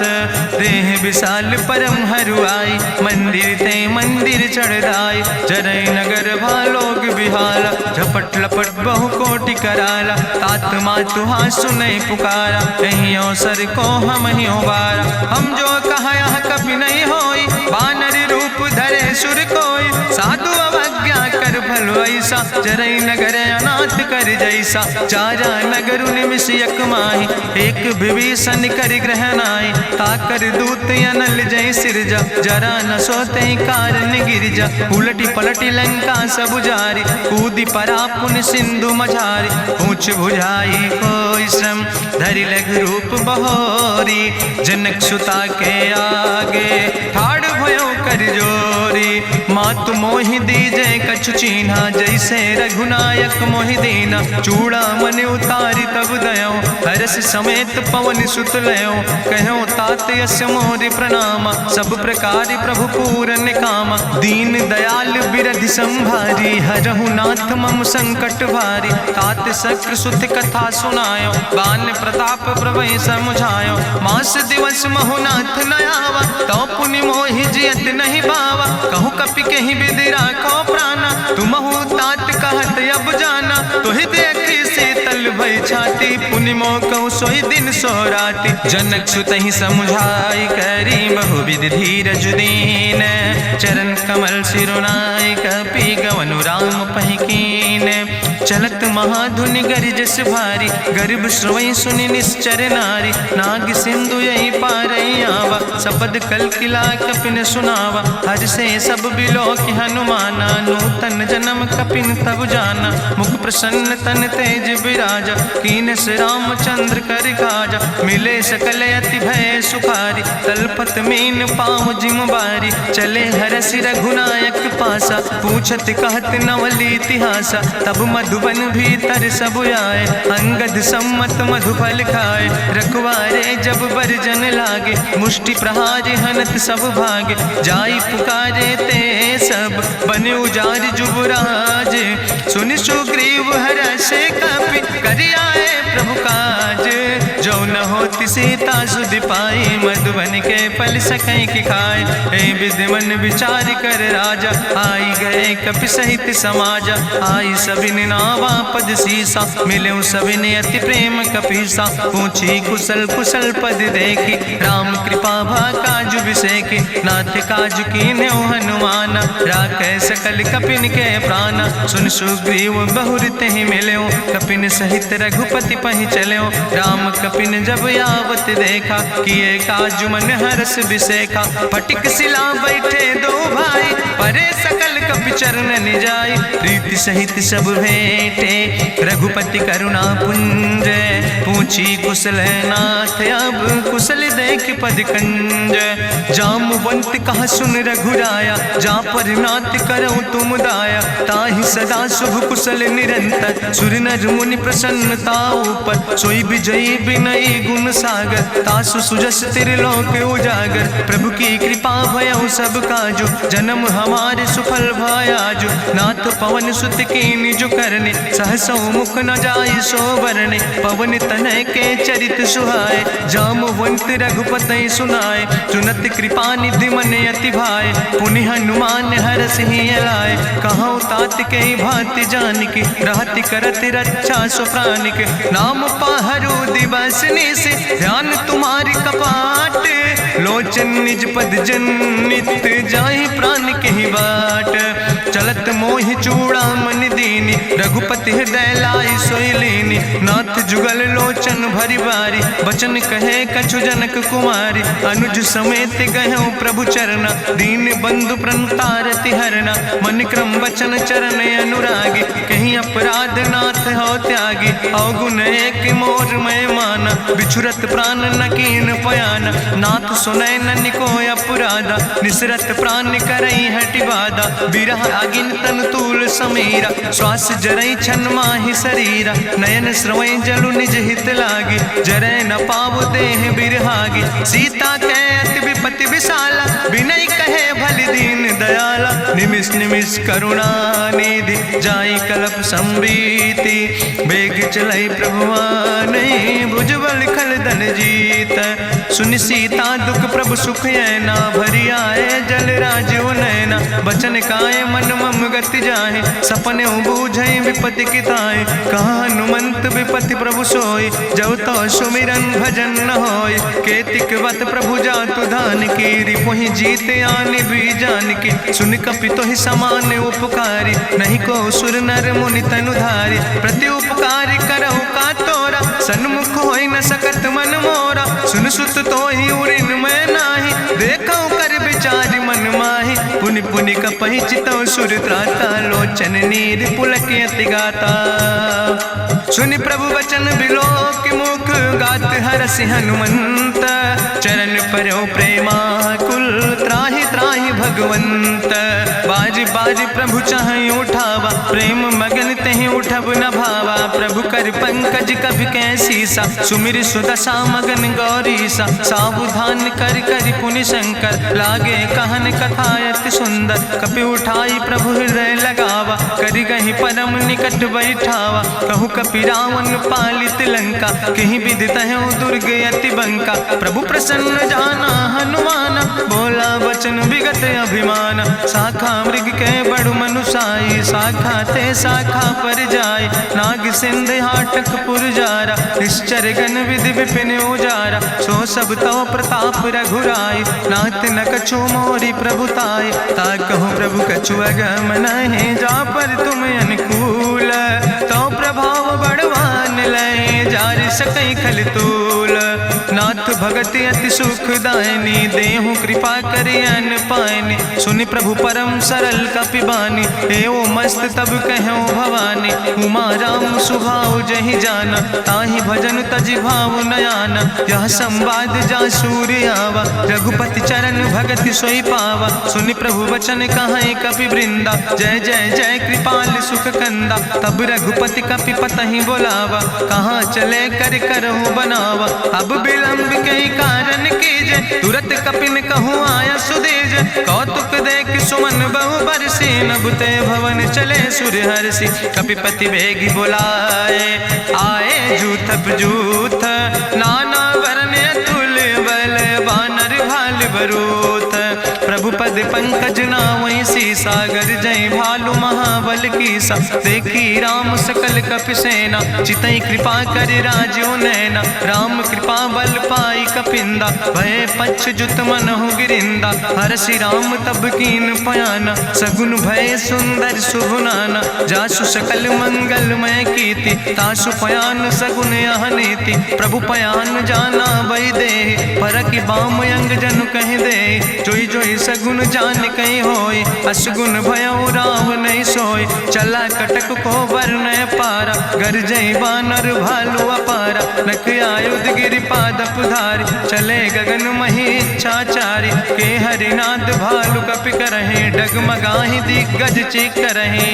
Speaker 1: देह विशाल परम हरुआई, मंदिर ते मंदिर चढ़ाई। जरई नगर भालोग बिहाला, झपट लपट बहु कोटि कराला। तात मातु हाँ सुनै पुकारा, कहीं अवसर को हम ही उबारा। हम जो कहा यहाँ कभी नहीं होई, बानर रूप धरे सुर कोई। साधु अवज्ञा कर भल ऐसा, जरई नगर अनाथ कर जैसा। चारा नगर निमिष यक माही, एक विभीषण कर ग्रह नाई। ताकर दूत अनल जय सिरजा, जरा न सोते कारण गिरजा। उलटी पलटी लंका सब जारी, कूदी परा पुन सिंधु मझारी। पूछ बुझाई कोई श्रम, धरि लघु रूप बहोरी। जनक सुता के आगे, ठाड़ भयो कर जोरी। मातु मोहि दीजे कछु चीन्हा, जैसे रघुनायक मोहि दीना। चूड़ा मन उतारी तब दयो, हरस समेत पवन सुत लयो। कहो तात यस मोरि प्रणामा, सब प्रकार प्रभु पूरन कामा। दीन दयाल बिरधि संभारी, हरहु नाथ मम संकट भारी। तात शक्र सुत कथा सुनायो, बान प्रताप प्रभय समुझायो। मास दिवस महु नाथ न आवा, तो पुनि मोहि जियत नहीं बावा। कहूँ कपि कहीं विधि राखो प्राणा, तुमहु तात कहत अब जाना। तुहि देखी शीतल भई छाती, पुनि मोह कहूँ सोई दिन सो राति। जनक सुतहि समुझाई, करी बहुविधि धीरज दीन। चरण कमल सिरुनाई, कपि गवनु राम पहि कीन। चलत महाधुनि गरिजस भारी, गर्भ श्रोई सुनि निश्चर नारी। नाग सिंधु यही पारई आवा, सबद कल किला कपिन सुनावा। हर से सब बिलो कि हनुमाना, नूतन जन्म कपिन तब जाना। मुख प्रसन्न तन तेज विराजा, कीनस रामचंद्र कर काजा। मिले सकल अति भय सुखारी, तलपत मीन पाँव जिम बारी। चले हरसि रघुनायक पासा, पूछत कहत नवल इतिहासा। तब मधुबन भीतर सब आए, अंगद सम्मत मधुफल खाए। रखवारे जब बरजन लागे, मुष्टि प्रहारे हनत सब भागे। जाई पुकारे ते सब, बने उजार जुबराज। सुनि सुग्रीव हर्षे कपि, करि आए प्रभु काज। जो न होति सीता सुध पाई, मधुबन के फल सकई की खाए। ए विधि मन विचार कर राजा, आई गए कपि सहित समाजा। आई सबिन नावा पद सीसा, मिले सबिन अति प्रेम कपीसा। पूछी कुशल कुशल पद देखी, राम कृपा भा काजु विसेखी। नाथ काजु कीन्हे हनुमान, राखे सकल कपिन के प्राण। सुन सुग्रीव बहुर तेहि मिल्यो, कपिन सहित रघुपति पहि चल्यो। राम कपिन जब आवत देखा, किए काजु मन हरस विसेखा। फटिक सिला बैठे दो भाई, परे सकल कपि चरण जाय। प्रीति सहित सब भेंटे, रघुपति करुणा पुंज। पूछी कुशल नाथ, अब कुशल देख पद कंज। जामवंत कहा सुन रघुराया, जा पर नाथ करऊं तुम दाया। ताहि सदा शुभ कुशल निरंतर, सुर नर मुनि प्रसन्नता ऊपर। सोई विजयी विनयी गुण सागर, तासु सुजस त्रिलोक उजागर। प्रभु की कृपा भयउ सब काजु, जन्म हमारे सुफल भयाजु। नाथ पवन सुत कीन्हि जो करने, सहसौ मुख न जाय सो बरने। पवन तनय के चरित सुहाए, जामवंत रघुपति सुनाए। चुनत कृपा निधि मन अति भाए, पुनि हनुमान हरषि लाए। कहौं तात के भांति जानकी, रहति करत रक्षा सो प्राणिक। नाम पाहरु दिवस निश, ध्यान तुम्हारी कपाट। लोचन निज पद जनित, जाहि प्राण के ही बाट। चलत मोहि चूड़ामणि दीनी, रघुपति हृदय लाई सोई लीनी। नाथ जुगल लोचन भरि बारी, बचन कहे कछु जनक कुमारी। अनुज समेत गहऊँ प्रभु चरना, दीन बंधु प्रणतारति हरना। मन क्रम वचन चरण अनुरागी, कहीं अपराध नाथ हो त्यागी। अवगुण एक मोर मैं माना, बिछुरत प्राण न कीन पयाना। नाथ सुनय ननि को अपराधा, निसरत प्राण करई हटि बाधा। बिरह अगिन तन तूल समीरा, श्वास जरई छन माहि शरीरा। नयन श्रवई जलु निज हित लागी, जरय न पाव देह बिरहागी। सीता के अति विपति विशाला, विनय कहे भलि दीन दयाला। निमिष निमिष करुणा निधि, जाई कलप संबीति। बेग चलई प्रभुआनहि, भुजबल खल धन जीत। सुनि सीता दुख प्रभु सुख ऐना, भरि आए जल राजो नैना। बचन काए मन मम गति जाहे, सपने बूझई विपति किताए। कहा हनुमंत विपति प्रभु सोई, जब तो सुमिरन भजन न होय। केतिक वत प्रभु जातु धान की, रिपुहि जीत आने भी जान की। सुन कपि तोहि समान उपकारी, नहीं को सुर नर मुनि तनु धारी। प्रति उपकारी करहु का तोरा, सन्मुख होई न सकत मन मोरा। सुन सुत तोहि उरिन मैं नाही, देखौ कर विचार मन माहि। पुनि पुनि कपहि चितौ सुर त्राता, लोचन नीर पुलक अति गाता। सुनि प्रभु वचन बिलोक मुख, गात हरषि हनुमंत। चरण परौ प्रेमाकुल, त्राहि त्राहि भगवंत। बाज बाज प्रभु चाहि उठावा, प्रेम मगन तेहि उठब न भावा। प्रभु कर पंकज कभि कैसीसा, सुमिर सुदशा मगन गौरीसा। सावधान कर कर पुनि शंकर, लागे कहन कथा अति सुंदर। कपि उठाई प्रभु हृदय लगावा, करि गहि परम निकट बैठावा। कहु कपि रावण पालित लंका, कहि विधि तहु दुर्ग अति बंका। प्रभु प्रसन्न जाना हनुमाना, बोला वचन विगत अभिमान। शाखा मृग के बड़ु मनुसाई, शाखा ते शाखा पर जाय। नाग सिंध हाटक पुरजारा, निश्चर गण विधि विपिन उजारा। सो सब तव प्रताप रघुराई, नाथ न कछु मोरी प्रभुताई। ताकहु प्रभु कछु अगम नहीं, जा पर तुम अनुकूल। तो प्रभाव बड़वान लय, जार सकई खल तूल। नाथ भगति अति सुखदायनी, देहु कृपा करि अन पायनि। सुनि प्रभु परम सरल कपिबानी, एवं मस्त तब कहूँ भवानी। उमा राम सुभाव जहि जाना, ताहि भजन तजि भाव नयाना। यह संवाद जा सूर्य आवा, रघुपति चरण भगति सोई पावा। सुनि प्रभु वचन कहाई कपि वृंदा, जय जय जय कृपाल सुख कंदा। तब रघुपति कपि पतहि बोलावा, कहाँ चले कर करहु बनावा। अब विलंब कई कारण कीजे, तुरत कपिन कहूँ आया सुदेज। कौतुक देख सुमन बहु बरसी, नभते भवन चले सूर्य हर्षि। कपिपति बेगी बुलाए, आए जूथ जूथ नाना वरने बरूथ। प्रभु पद पंकज नावै सागर जय भालु महाबल कीसा। देखी राम सकल कपि सेना चितई कृपा कर राजो नैना। राम कृपा बल पाई कपिंदा भय पछ जुत मनहु गिरिंदा। हरषि राम तब कीन पयाना सगुन भय सुंदर शुभ नाना। जासु सकल मंगलमय कीर्ति तासु पयान सगुन यह नीति। प्रभु पयान जाना भई दे परखि बाम अंग जनु कह दे। जोई जोई सगुन जान कहीं होय असगुन भयो राम नहीं सोय। चला कटक को वर्ण पारा गरजई बानर भालू अपारा। नख आयुध गिरि पादप धारी चले गगन मही इच्छाचारी। के हरिनाद भालु कपि करहि डगमगाहि दिग्गज चिकरहि।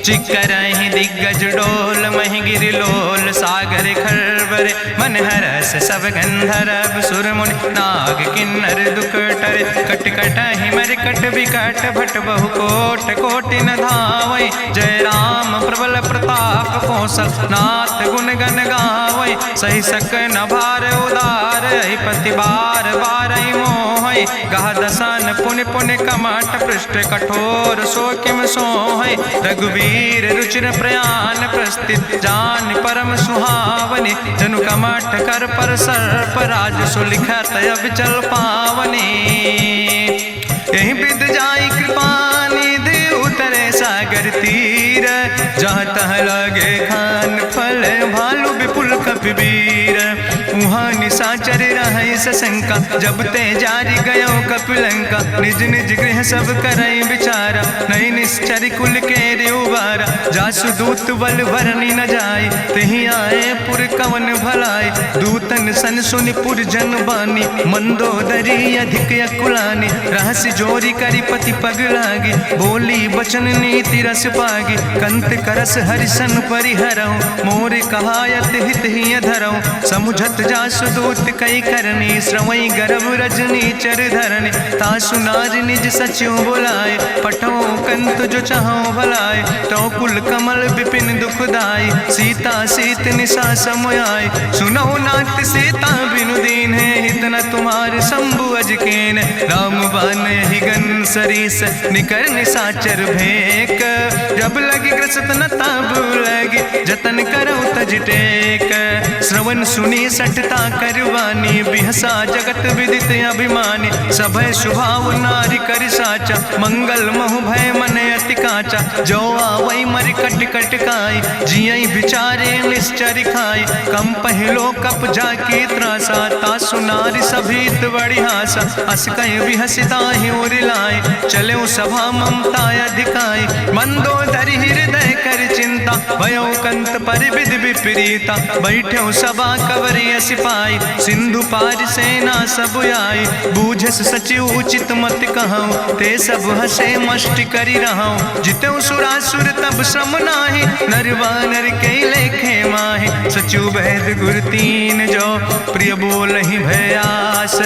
Speaker 1: चिकरहि दिग्गज डोल महि गिरि लोल सागर खरबर। मन हरस सब गंधर्व सुर मुनि नाग किन्नर दुख टरे। कट कटहि मरकट विकट भट बहु कोट कोटि न धावै। जय राम प्रबल प्रताप कौशल नाथ गुण गण गावै। सही सक न भार उदार पति बार बार मोहै। गह दसन पुनि पुनि कमठ पृष्ठ कठोर सो किम सोहै। रघुवीर रुचिर प्रयाण प्रस्थित जान परम सुहावनी। जनु कमठ कर पर सर्प राज सुलिखत अविचल पावनी। यही विद जाई कृपा निधि उतरे सागर तीर। जहाँ तह लगे खान फल भालू विपुल कपिवीर। उहाँ निशाचर रहै सशंका जब ते जारी गयो कपिलंका। निज निज गृह सब करई विचारा नहीं निश्चर कुल के उबारा। जासु दूत बल भरनी न जाय तेहि आए पुर कवन भलाई। दूतन सन सुनि पुर जन बानी मंदोदरी अधिक अकुलानी। रहस्य जोरी करी पति पग लागी बोली बचन नीति रस पागी। कंत करस हरिसन परिहरऊँ मोर कहायत हित ही धरऊँ। समुझत जासु दूत कई करनी श्रवई गर्भ रजनी चर धरनी। तासु नाज निज सचिव बुलाए पठो कंत जो चाहो भलाए। तो कुल कमल विपिन दुखदाई सीता सीत निशा समयाय। सुनो नाथ सीता बिनु दीन है हित न तुम्हार शंभु अजकेन। राम बान ही गन सरीस निकर निशाचर भेक। जब लगी ग्रसत न तब लगी जतन करो तज टेक। श्रवण सुनी सटता करवानी बिहसा जगत विदित अभिमानी। सभय स्वभाव नारी कर साचा मंगल महु भय मन अति काचा। जो आवै मर कट कट काई जियई बिचारे निश्चर खाई। कम पहलो कप जाकी त्रासा तासु नारी सभीत बड़ी हासा। अस कहीं बिहसिता ही उरिलाए चले सभा ममता अधिकाई। मंदोदरी हृदय कर चिंता भयो कंत पर विधि विपरीता। बैठो सभा कवरिय सिपाही सिंधु पार सेना सब आई। बूझस सचिव उचित मत कहूँ ते सब हसे मष्ट करी रहूँ। जितऊ सुरासुर तब श्रम नाही नर वानर के लेखे माहि। सचिव वैद गुर तीन जो प्रिय बोल ही भयास।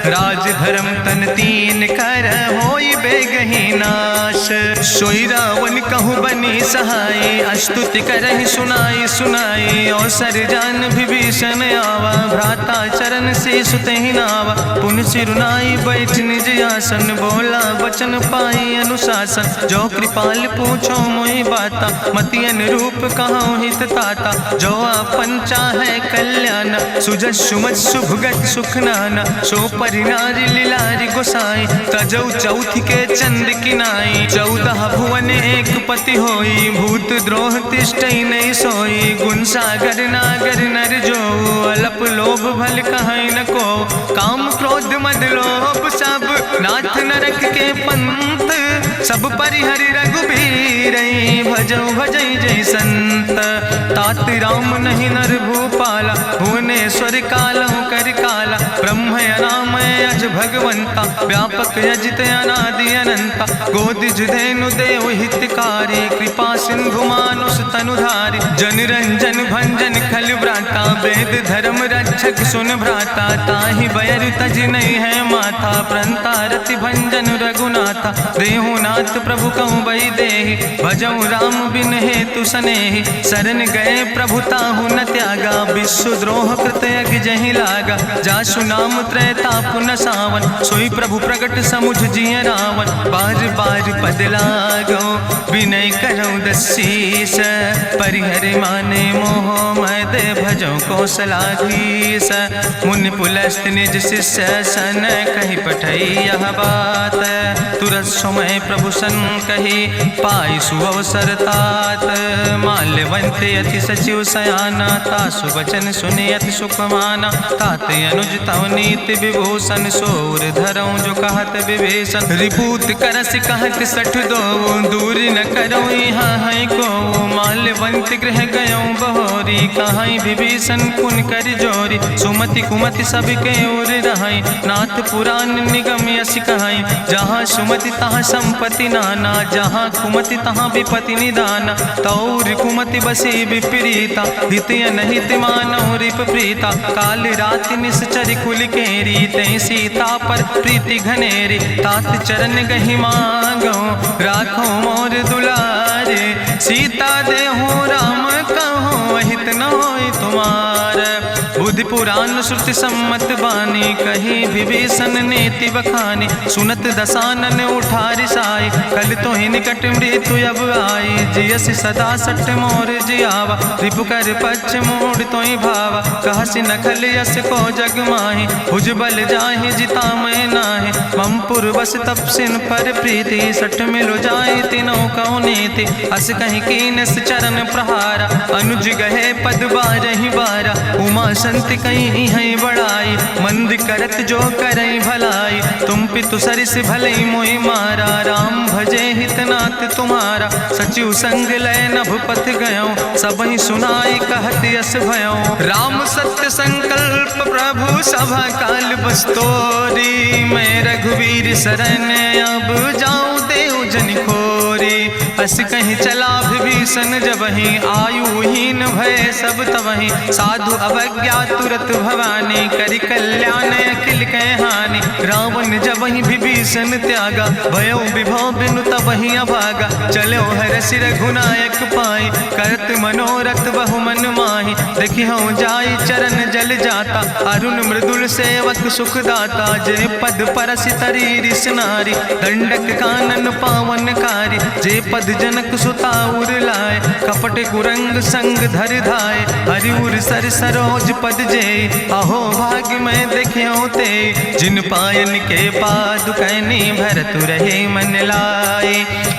Speaker 1: राज धर्म तन तीन कर होई बेगही नाश। सोई रावण कहूँ बनी सहाय अस्तुति करहि सुनाई सुनाई। अवसर जान विभीषण आवा भ्राता चरण से सुतहि नावा। पुन सिरुनाई बैठ निज आसन बोला वचन पाई अनुशासन। जो कृपाल पूछो मोहि बाता मति अनुरूप कहूँ हित ताता। जो आपन चाहे कल्याण सुजस सुमत सुभगत सुख नाना। सो परिनारी लीलारी गोसाई तजौ चौथ के चंद किनाई। 14 भुवन एक पति होई भूत द्रोह तिष्ठई नहीं सोई। गुण सागर नागर नर जो अलप लोभ भल कहीं न को। काम क्रोध मद लोभ सब नाथ नरक के पंथ। सब परिहरि रघुबीर भजौ भजई जय संत। तात राम नहीं नर भूपाला भुवनेश्वर कालहु कर काला। ब्रह्म अनामय अज भगवंता व्यापक यजित अनादि अनंता। गोदिज धेनु देव हितकारी कृपा सिंधु मानुष तनुधारी। जन रंजन भंजन खल व्राता वेद धर्म रक्षक सुन भ्राता। ताहि बैर तज नहीं है माथा प्रंता रति भंजन रघुनाथा। देहु नाथ प्रभु कहूँ बई देहि भजऊ राम बिन हेतु सनेहि। शरण गए प्रभु ताहु न त्यागा विश्व द्रोह कृत यज्ञ जहि लागा। जासु नाम त्रैता पुन सा पावन, सोई प्रभु प्रगट समुझ जिय रावण। बार बार पद लागो विनय करो दसीस, परिहर माने मोह मद भजो कौशलाधीश। मुनि पुलस्त निज शिष्य सन कही पठई यह बात, तुरत समय प्रभु सन कही पाई सुअवसर तात। माल्यवंत अति सचिव सयाना, तासु वचन सुनि अति सुख माना। तात अनुज तव नीति विभूषण, सोर धरऊं जो कहत विभीषण। रिपूत करस कहत सठ दो, दूर न करो यहाँ है को। माल्यवंत गृह गयों बहोरी, कहाई विभीषण पुन कर जोरी। सुमति कुमति सबके ओर रहाई, नाथ पुराण निगम यश कहाई। जहाँ सुमति तहाँ संपत्ति नाना, जहाँ कुमति तहाँ विपत्ति निदाना। तौर कुमति बसी विपरीता, हित अनहित मानव रिप प्रीता। काल रात निश्चर कुल केरी, तै सीता पर प्रीति घनेरी। तात चरण गहि मांगो, राखो मोर दुलारे। सीता देहो राम कहो, हित न होय तुम्हार। बुद्धि पुराण श्रुति सम्मत बानी, कही विभीषण नेति बखानी। सुनत दसानन उठारि साई, कल तो ही निकट मृत्यु अब आई। जियस सदा सट मोर जियावा, रिपु कर पक्ष मोड़ तो ही भावा। कहसि नखल यस को जग माहि, भुज बल जाहि जिता मैं नाहि। मम पुरवस तपसिन पर प्रीति, सठ मिलो जाहि तिनो कौ नीति। अस कहीं कीनस चरण प्रहारा, अनुज गहे पद बारहि बारा। उमा संति कहीं है बड़ाई, मंद करत जो करई भलाई। तुम पितु सरिस भलई मोहि मारा, राम भजे हितनाथ तुम्हारा। सचिव संग लय नभ पथ गयो, सबहि सुनाई कहत यस भयो। राम सत्य संकल्प प्रभु सभा काल बस्तोरी। मैं रघुवीर शरण अब जाऊं देव जन खोरी। अस कहीं चला विभीषण जबहि, आयुहीन भय सब तबहि। साधु अवज्ञा तुरत भवानी, करि कल्याण अखिल कै हानि। रावण जबहि विभीषण त्यागा, भयो विभव बिनु तबहि अभागा। चलो हरषि रघुनायक पाई, करत मनोरथ बहु मन माहि। देखियो जाई चरण जल जाता, अरुण मृदुल सेवक सुख दाता। जे पद परसि तरी रिस नारी, दंडक कानन पावन कारी। जे पद जनक सुता उर लाए, कपट कुरंग संग धर धाय। हरिउर सर सरोज पद जे, अहो भाग्य मैं देखियो ते। जिन पायन के पादुकैनी, भरत रहे मन लाए।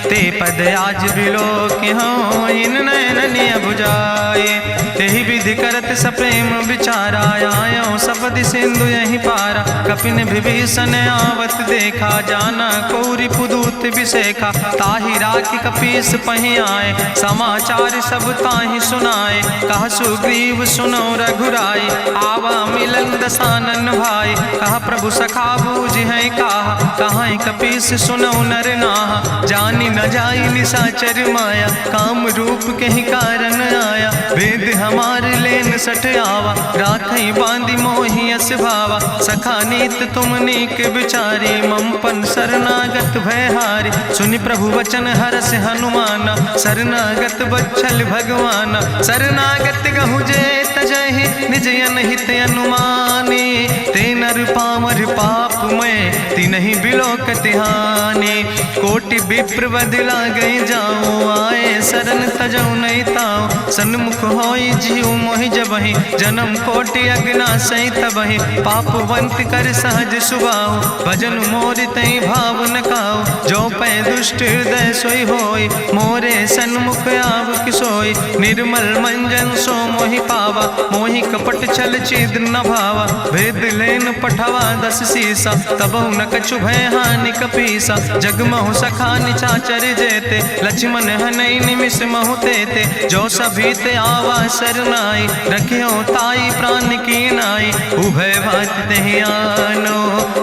Speaker 1: ते पद आज बिलो के हो, इन नयन बुझाए। तेहि विधि करत सप्रेम विचारा, आयो सपदि सिंधु यही पारा। कपिन विभीषण आवत देखा, जाना कौरि पुदूत विशेखा। ताहि राखि कपीस पहि आए, समाचार सब ताहि सुनाए। कहा सुग्रीव सुनो रघुराई, आवा मिलन दसानन भाई। कहा प्रभु सखा बूझ है कहा, कहाँ कपीस सुनो नर नाहा। जानी न जाई निशाचर माया, काम रूप के ही कारण आया। वेद हमार लेन सठ आवा, राखई बांधी मोहि यस भावा। सखा नीत तुम नीक विचारी, मम पन शरणागत भयहारी। सुनि प्रभु वचन हरस हनुमाना, शरणागत बच्छल भगवाना। शरणागत गहु जे तजहि, निज अनहित अनुमानी। ते नर पामर पाप में, तिन्हि बिलोकति हानि। कोटि विप्र बदला गई जाऊं, आए शरण तजऊ नहीं ताऊं। सन्मुख होई जीव मोहि जबहि, जन्म कोटि अग्ना सही तबहि। पापवंत कर सहज सुभाऊ, भजन मोर तई भाव न काऊ। जो पै दुष्ट हृदय सोई होई, मोरे सन्मुख आव किसोई। निर्मल मंजन सो मोहि पावा, मोहि कपट छल छिद्र न भावा। भेद लेन पठवा दस सीसा, तबहु न कछु भय हानि कपीसा। जगमहु सखा निचाचर जेते, लक्ष्मण हनई निमिष महु तेते। जो सभी ते आवा सरनाई, रखियो ताई प्राण की नाई। उभय भात तेहि आनो,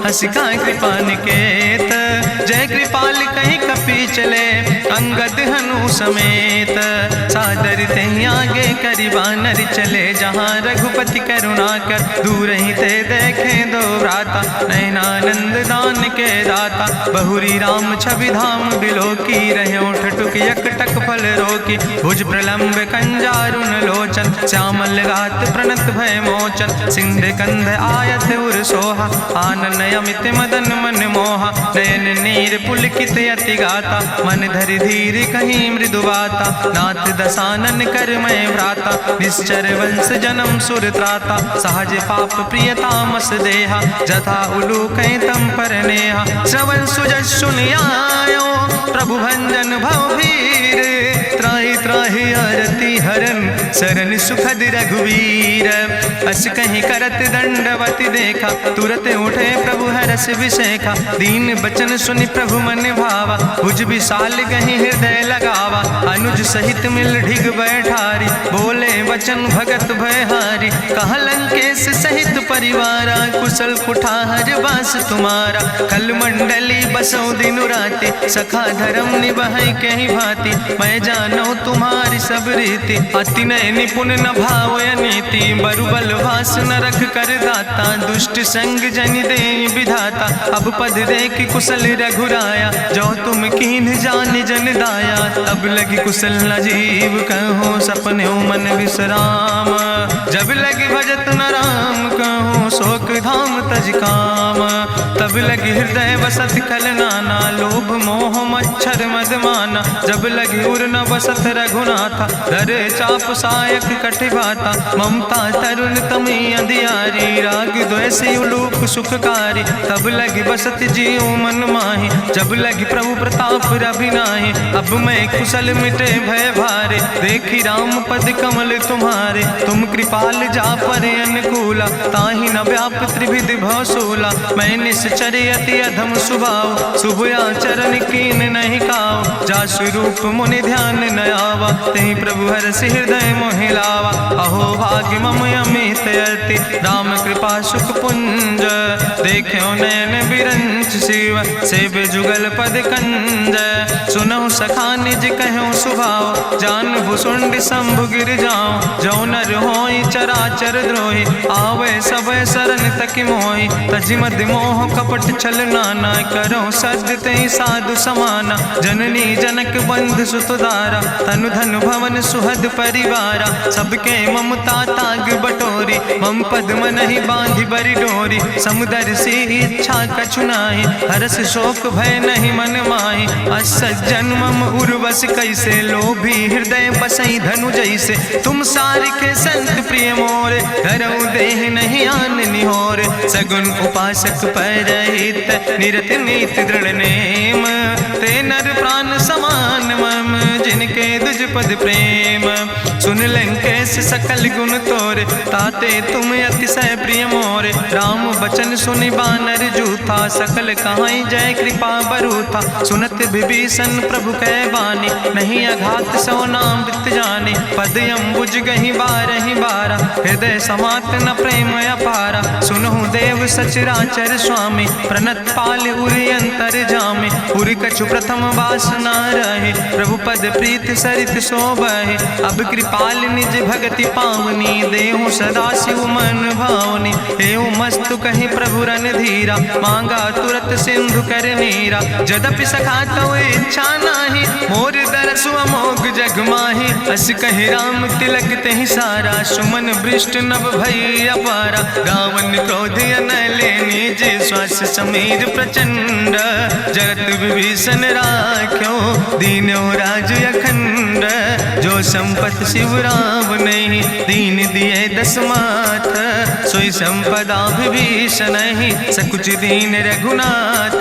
Speaker 1: हसिका कृपा निकेत। जय कृपाल कहीं कपी चले, अंगद हनु समेत। सादर तहीं आगे करि बानर चले, जहाँ रघुपति करुणा कर दूर ही ते देखे दो भ्राता। नयनानंद दान के दाता, बहुरी राम छवि धाम बिलोकी। रहे ठटुक यकटक फल रोकी, भुज प्रलंब कंजारुन लोचन। श्यामल गात प्रणत भय मोचन, सिंध कंध आयत उर सोहा। आनन अमित मदन मन मोहा, नयन नीर पुलकित अति गाता। मन धरि धीर कहीं मृदु बाता, नाथ दसानन कर मैं भ्राता। निश्चर वंश जन्म सुर त्राता, सहज पाप प्रिय तामस देहा। जथा उलूक तम पर नेहा, श्रवण सुजस सुनियायो। प्रभु भंजन भव भीर, त्राहि त्राहि आरती हरन। शरण सुखद रघुवीर, अस कहीं करत दंडवत देखा। तुरत उठे प्रभु हरस विशेखा, दीन बचन सुनि प्रभु मन भावा। भुज विशाल कहीं हृदय लगावा, अनुज सहित मिल ढिग बैठारी। बोले वचन भगत भयहारी, कहा लंकेश सहित परिवारा। कुशल कुठार वास तुम्हारा, कल मंडली बसो दिनु राति। सखा धर्म निभाई कहीं भांति, मैं जानो तुम्हारी सब रीति। अति नय निपुण न भाव नीति, बरुबल भास न रख कर दाता। दुष्ट संग जन दे विधाता, अब पद देख कुशल रघुराया। जो तुम कीन जान जन दाया, तब लगी कुशल न जीव कहो। सपने मन विश्राम, जब लगी भजत न राम कहो। शोक धाम तज काम, तब लगी हृदय बसत कल नाना। लोभ मोह मच्छर मद माना, जब लगी उर न बसत रघुनाथा। धरे चाप सायक कटिबाता, ममता तरुण तमी अंधियारी। राग द्वेष उलूक सुखकारी, तब लगी बसत जीव मन माही। जब लगी प्रभु प्रताप रवि नाही, अब मैं कुशल मिटे भय भारे। देखी राम पद कमल तुम्हारे, तुम कृपाल जा पर अनुकूला। ताहि न व्याप त्रिविध भवसूला, मैं निश्चर अति अधम सुभाव। शुभ आचरण कीन नहीं काव, जा स्वरूप मुनि ध्यान न आवा। तेहि प्रभु हरसि हृदय मोहि लावा। अहो भाग्य मम अमित अति, राम कृपा सुख पुंज। देखो नयन बिरंच शिव, सेव जुगल पद कंज। सुनहु सखा निज कहूँ सुभाव, जान भुसुंड शंभु गिर जाऊं। जो नर होई चराचर द्रोही, आवे सब शरण तक मोहि। तजि मद मोह कपट छल नाना, करो सद्य तेहि साधु समाना। जननी जनक बंधु सुतदारा, तनु धन भवन सुहद परिवारा। सबके ममता ताग बटोरी, मम पद मनहि बांधि बरि डोरी। समुदर सी इच्छा कछु नाही, हरस शोक भय नहीं मन माही। असज्जन मम उर्वश कैसे, लोभी हृदय बसई धनु जैसे। तुम सारिके संत प्रिय मोरे, धरऊ देह नहीं आन निहोर। सगुन उपासक परहित, निरत नीति दृढ़ नेम। ते नर प्राण समान मम, जिनके दुज पद प्रेम। सुन लंकेश सकल गुण तोरे, ताते तुम अतिशय प्रिय मोरे। राम बचन सुनि बानर जूथा, सकल कहाई जय कृपा बरूथा। सुनत विभीषण प्रभु कै बानी, नहीं अघात सो नाम वित जानी। पद अम्बुज गहि बारहि बारा, हृदय समात न प्रेम अपारा। सुनहु देव सचराचर स्वामी, प्रणत पाल उरि अंतर जामी। उरि कछु प्रथम वासना रहे, प्रभु पद प्रीत सरित शोभहि। अब कृपाल निज भगति पावनी, देहु सदा शिव मन भावनी। एवं मस्तु कहि प्रभु रन धीरा, मांगा तुरत सिंधु कर नीरा। जदपि सखा तो इच्छा नाही, मोर दरसु अमोघ जग माही। अस कहि राम तिलक तेहि सारा, सुमन वृष्ट नभ भई अपारा। गावन क्रोध अनले निज, श्वास समीर प्रचंड। जगत विभीषण राख्यो, दीनो राज अखंड। जो संपत शिव राम नहीं, दीन दिए दस माथ। सोई संपदा विभीषण नहीं, सकुच दीन रघुनाथ।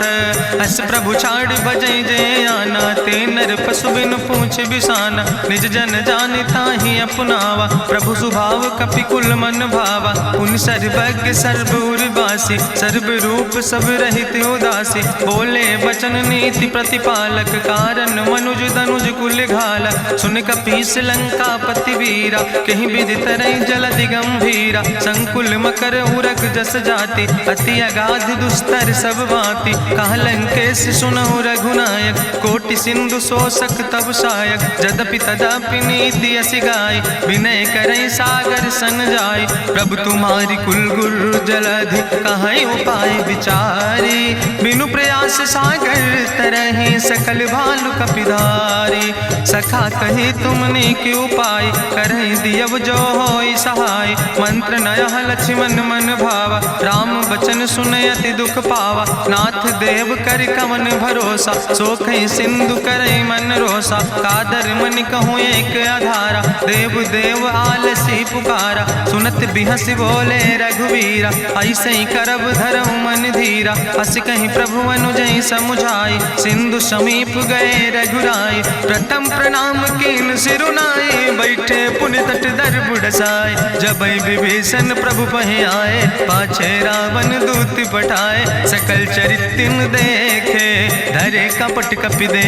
Speaker 1: अस प्रभु छाड़ भजै जय आना, ते नर पशु बिन पूछ बिसाना। निज जन जानि ताहि अपनावा, प्रभु स्वभाव कपि कुल मन भावा। पुन सर्वज्ञ सर्व उर्वासी, सर्व रूप सब रहित उदासी। बोले वचन नीति प्रतिपालक, कारण मनुज तनुज कुल घाला। सुन कपीस लंकापति वीरा, कहीं विधि तरई जलधि गंभीरा। संकुल मकर उरग जस जाति, अति अगाध दुस्तर सब भांति। कहा लंकेश सुनहु रघुनायक, कोटि सिंधु सिंधु शोषक तब सायक, जदपि तदपि नीति असि गाय, विनय करई सागर सन जाय। प्रभु तुम्हारी कुल गुरु जलधि, कहीं उपाय विचारी, बिनु प्रयास सागर तरहि सकल भालु कपिधारी। सखा कही तुमने के उपाय, करहि दियव जो होई सहाय। मंत्र नयह लक्ष्मण मन भावा, राम बचन सुनय अति दुख पावा। नाथ देव कर कवन भरोसा, सोखई सिंधु करई मन रोसा। कादर मन कहूँ एक आधारा, देव देव आलसी पुकारा। सुनत बिहस बोले रघुवीरा, ऐसे ही करब धरऊ मन धीरा। अस कहीं प्रभु अनुजय समुझाई, सिंधु समीप गए रघुराई। प्रथम प्रणाम कीन सिरुनाई, बैठे पुण्य तट दर बुढ़साए। जब विभीषण प्रभु पहे आए, पाछे रावण दूत पठाए। सकल चरित्र देखे, धरे कपट कपि दे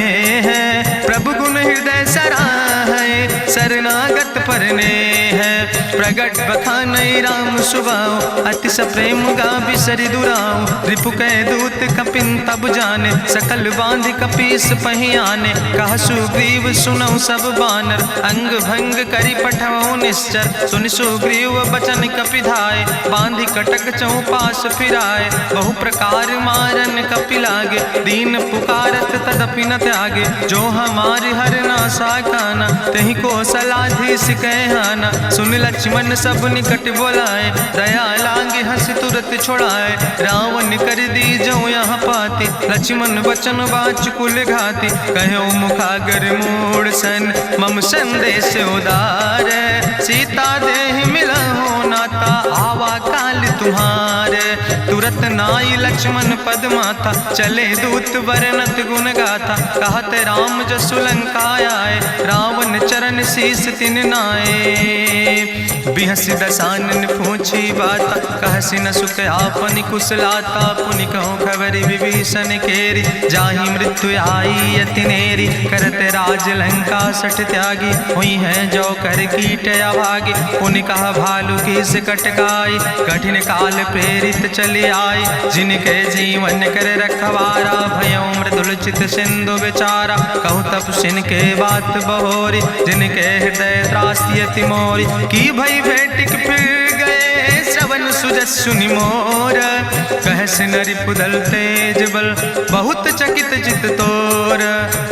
Speaker 1: है। प्रभु गुण हृदय सराहै, शरणागत परने है। प्रगट बखानई राम सुभाऊ, अति सप्रेम गा बिसरि दुराऊ। रिपु कै दूत कपिन तब जाने, सकल बांध कपीस पहि आने। कहा सुग्रीव सुनऊ सब बानर, अंग भंग करि पठवऊ निश्चर। सुनि सुग्रीव बचन कपिधाय, बांधि कटक चौपास फिराए। बहु प्रकार मारन कपि लागे, दीन पुकारत तदपि न त्यागे। जो हमारे हर नासा खाना, तहि को सलाधीस कहना। सुन लक्ष्मण सब निकट बोलाए, दया लागे हंस तुरत छोड़ाए। रावण कर दी जो यहाँ पाती, लक्ष्मण बचन बाच कुल घाती। कहो मुखागर मूड सन, मम संदेश उदार। सीता देह मिला हो नाता, आवा काल तुम्हारे। तुरत नाई लक्ष्मण पद माथा, चले दूत वर्णत गुण गाथा। कहत राम जसु लंका आए, रावण चरण शीस तिन नाए। बिहस दसानन पूछी बाता, कहसि न सुख आपन कुशलाता। पुनि कहूँ खबर विभीषण केरी, जाहि मृत्यु आई अति नेरी। करत राज लंका सठ त्यागी, हुई है जो कर कीट अभागी। पुनि कहा भालू किस कटकाई, कठिन काल प्रेरित चले आई। जिनके जीवन कर रखवारा, भयों मृदुल चित सिंधु बेचारा। कहु तप सिन के बात बहोरी, जिनके हृदय त्रासी अति मोरी। की भई भेटिक फिर गए, श्रवण सुजस सुनि मोर। कहस नरि पुदल तेज बल, बहुत चकित चित तोर।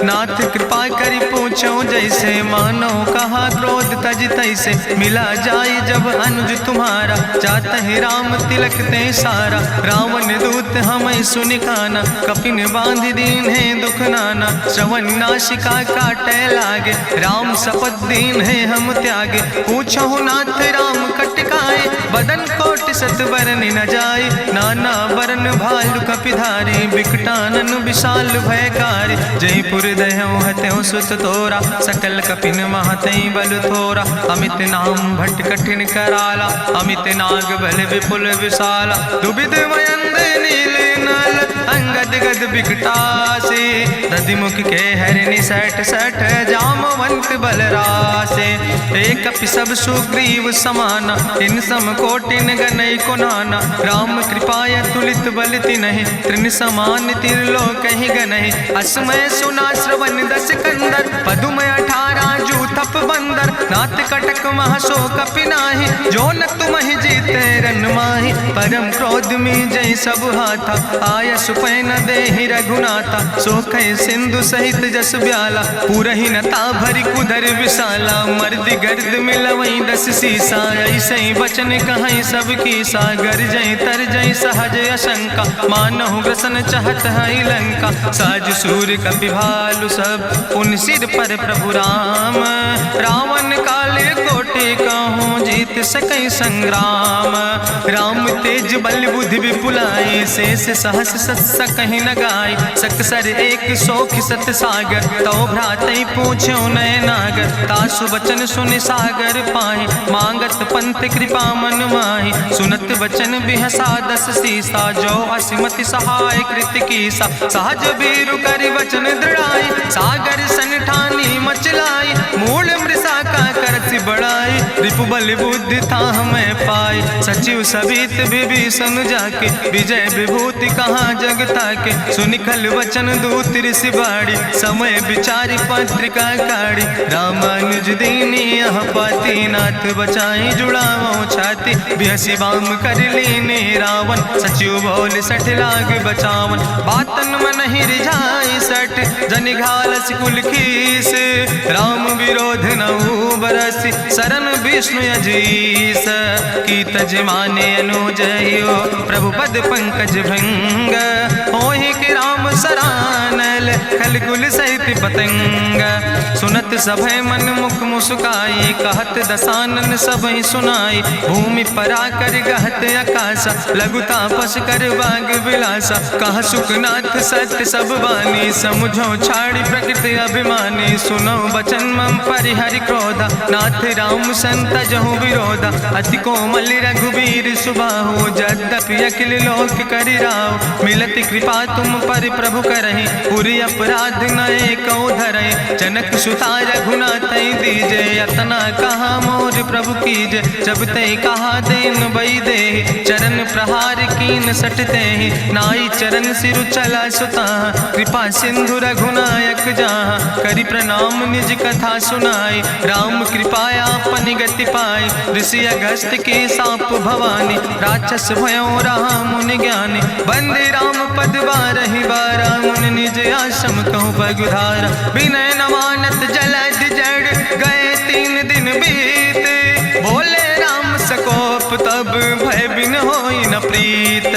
Speaker 1: नाथ कृपा करि पूछो जैसे, मानो कहा क्रोध तज तैसे। मिला जाय जब अनुज तुम्हारा, जातहि राम तिलक ते सारा। रावण दूत हमें सुनि काना, कपिन बांध दीन है दुख नाना। श्रवण नासिका काटे लागे, राम शपथ दीन है हम त्यागे। पूछो नाथ राम कटकाए, बदन कोटि सत बरन न जाए। नाना बरन भालु कपिधारी, बिकटानन विशाल भयकारी। जयपुर दह्यों हत्यों सुत तोरा, सकल कपिन महतई बल थोरा। अमित नाम भट्ट कठिन कराला, अमित नाग बल विपुल विशाला। दुबिध मयंद नील नल, अंगद गद बिकटासे। दधिमुख के हरिणि सठ सठ, जामवंत बलरासे। एक कपि सब सुग्रीव समाना, इन सम कोटिन गनई को नाना। राम कृपाय तुलित बल तिनहि, त्रिन समान तिरलोक ही गनहि। असमय सुना श्रवण दस कंदर, पदुम 18 जू थप बंदर। नाथ कटक महसो कपि नाही, जो न तुमहि जीते रन माही। परम क्रोध में जय सब हाथा, आय सुपै न देहि रघुनाथा। सोखै सिंधु सहित जस ब्याला, पूरहि नता भरि कुधर विशाला। मर्दि गर्द मिलवई 10 सीसा, ऐसे बचन कहई सब कीसा। गर जय तर जय सहज अशंका, मानहु ग्रसन चाहत है लंका। साज सूर कपि भालु सब, पुन सिर पर प्रभु राम। रावण काले कोटि कहूँ, जीत सकई संग्राम। राम तेज बल बुद्धि विपुलाई, शेष सहस सत सकहि न गाय। सकसर एक सोख सत सागर, तो भ्रातई पूछो नय नागर। तासु बचन सुनि सागर पाहि, मांगत पंथ कृपा मन माहि। सुनत बचन बिहसा 10 सीसा, जो असिमति सहाय कृत कीसा। सहज बीरु करि वचन दृढ़ाई, सागर सन ठानी मचलाई। मूल मृषा का करसि बड़ाई, रिपु बल बुद्धि था हमें पाई। सचिव सबित विभीषण जाके विजय विभूति कहाँ जगता के। सुनिखल वचन दूत ऋषि बाड़ी समय विचारी पत्रिका काढ़ी। रामानुज दीनी यह पाती नाथ बचाई जुड़ावो छाती। बिहसी बाम कर लीने रावण सचिव बोल सठ लाग बचावन। बातन मन ही रिझाई सठ जनि घालस कुल खीस। राम विरोध नहु बरसि शरण विष्णु अजीस। की तज माने अनुजयो प्रभु पद पंकज भंग। होहि कि राम सरानल खल कुल सहित पतंग। सुनत सभय मन मुख मुस्काई कहत दसानन सबहि सुनाई। भूमि परा कर गहत आकाशा लघु तापस कर बाग विलासा। कह सुखनाथ सत्य सब बानी समुझो छाड़ी प्रकृति अभिमानी। सुनो बचन मम परिहरि क्रोधा नाथ राम संत जहु विरोधा। अति कोमल रघुबीर सुबाहु यद्यपि अखिल लोक करि राव। मिलति कृपा तुम पर प्रभु करहि पुरि अपराध नए को धरहि। जनक सुता रघुनाथ दीजे यतना कहा मोर प्रभु कीजे। जब ते कहा देन बई दे चरण प्रहार कीन सटते। नाई चरण सिरु चला सुता कृपा सिंधु रघुनायक जहाँ। करि प्रणाम निज कथा सुनाई राम कृपाया अपनी गति पाई। ऋषि अगस्त के साप भवानी राक्षस भयो रहा मुनि ज्ञानी। बंदे राम पद बारहि बारा मुनि निज आश्रम कहूँ पगुधारा। विनय नवानत जलद जड़ गए 3 दिन बीते। बोले राम सकोप तब भय बिन होई न प्रीत।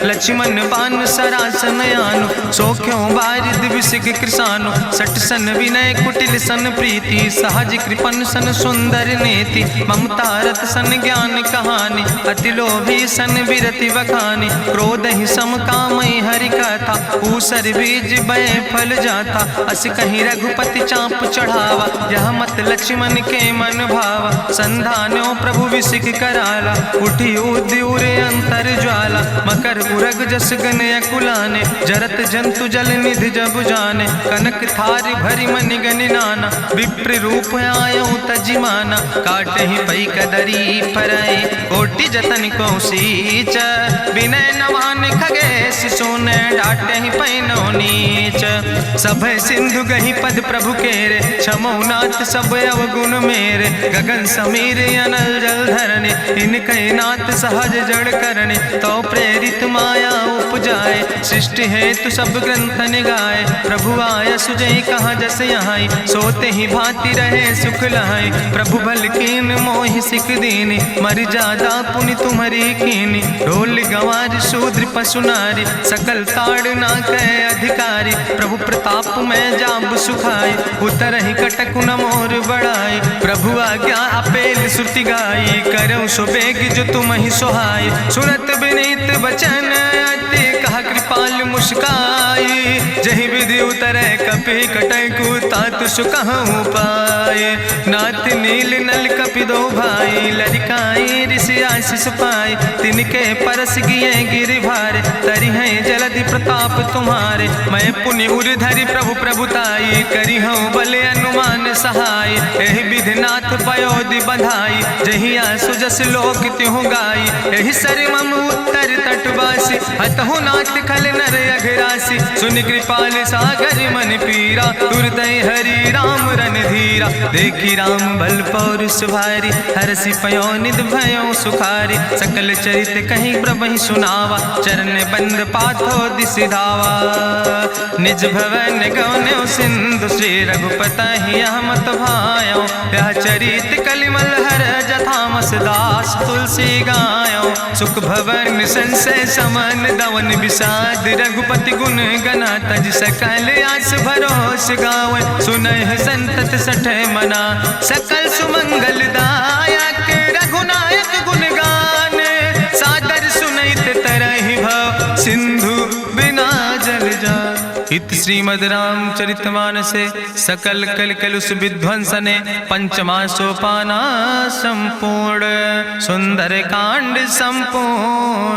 Speaker 1: लक्ष्मण बान सरासन आनु सो क्यों बारिद विसिक कृसानु। सठ सन विनय कुटिल सन प्रीति सहज कृपन सन सुंदर नीति। ममता रत सन ज्ञान कहानी अति लोभी सन विरति बखानी। क्रोध ही सम कामई हरि कथा ऊसर बीज बय फल जाता। अस कहीं रघुपति चाप चढ़ावा यह मत लक्ष्मण के मन भावा। संधान्यो प्रभु विसिक कराला उठी उद्यूर अंतर ज्वाला। मकर उरग जस गन अकुलाने जरत जंतु जल निधि जब जाने। कनक थारी भरी मनि गनि नाना विप्र रूप आयो तजिमाना। काटे ही पई कदरी फरई कोटि जतन को सींच। विनय नवान खगेश सोने डाटे ही पैनो नीच। सभय सिंधु गही पद प्रभु केरे क्षमो नाथ सब अवगुण मेरे। गगन समीर अनल जल धरने इनके नाथ सहज जड़ करने। तो प्रेरित माया उपजाए सृष्टि हेतु सब ग्रंथ निगाए। प्रभु आय सुजई कहाँ जस यहाँ सोते ही भांति रहे सुख लहाई। प्रभु भल कीन मोहि सिख दीनी मर जादा पुनि तुम्हारी कीनी। ढोल गंवार शूद्र पशु नारी सकल ताड़ ना कह अधिकारी। प्रभु प्रताप में जाब सुखाई उतर ही कटक न मोर बढ़ाई। प्रभु आज्ञा अपेल श्रुति गाई करऊँ सुबेग जो तुम ही सुहाई। सुनत विनीत वचन अति कहा कृपाल मुस्काई। जही विधि उतरे कपि कटकु तात सुकहु पाए। नाथ नील नल कपि दो भाई लरिकाई ऋषि आशीष पाए। तिनके परस गिए गिरि भारे तरि है जलधि प्रताप तुम्हारे। मैं पुनि उर धरि प्रभु प्रभुताई करी हूँ बले अनुमान सहाय। एहि विधि नाथ पयोधि बधाई जही आसु जस लोक त्यों गाई। एहि सर मम उत्तर तटवासी हतहु नाथ खल नर अघरासी। सुन कृपाल सागर मन पीरा तुरत हरि राम रन धीरा। देखी राम बल पौरुष भारी हरसि पयो निध भयो सुखारी। सकल चरित कहीं प्रभु सुनावा चरण बंद पाथो दिस धावा। निज भवन गौन्यो सिंधु श्री रघुपति यह मत भायो। यह चरित कलिमल हर जथामस दास तुलसी गायो। सुख भवन संशय समन दवन विषाद रघुपति गुण गना तज सकल आस भरोस गावन। सुनहि संतत सठ मना सकल सुमंगल दायक। रघुनायक गुण गान सादर सुनैत तरहि भव सिंधु बिना जल जा। इत श्रीमद् रामचरितमानसे सकल कलकलुष विध्वंसने पंचमा सोपाना संपूर्ण। सुंदर कांड संपूर्ण।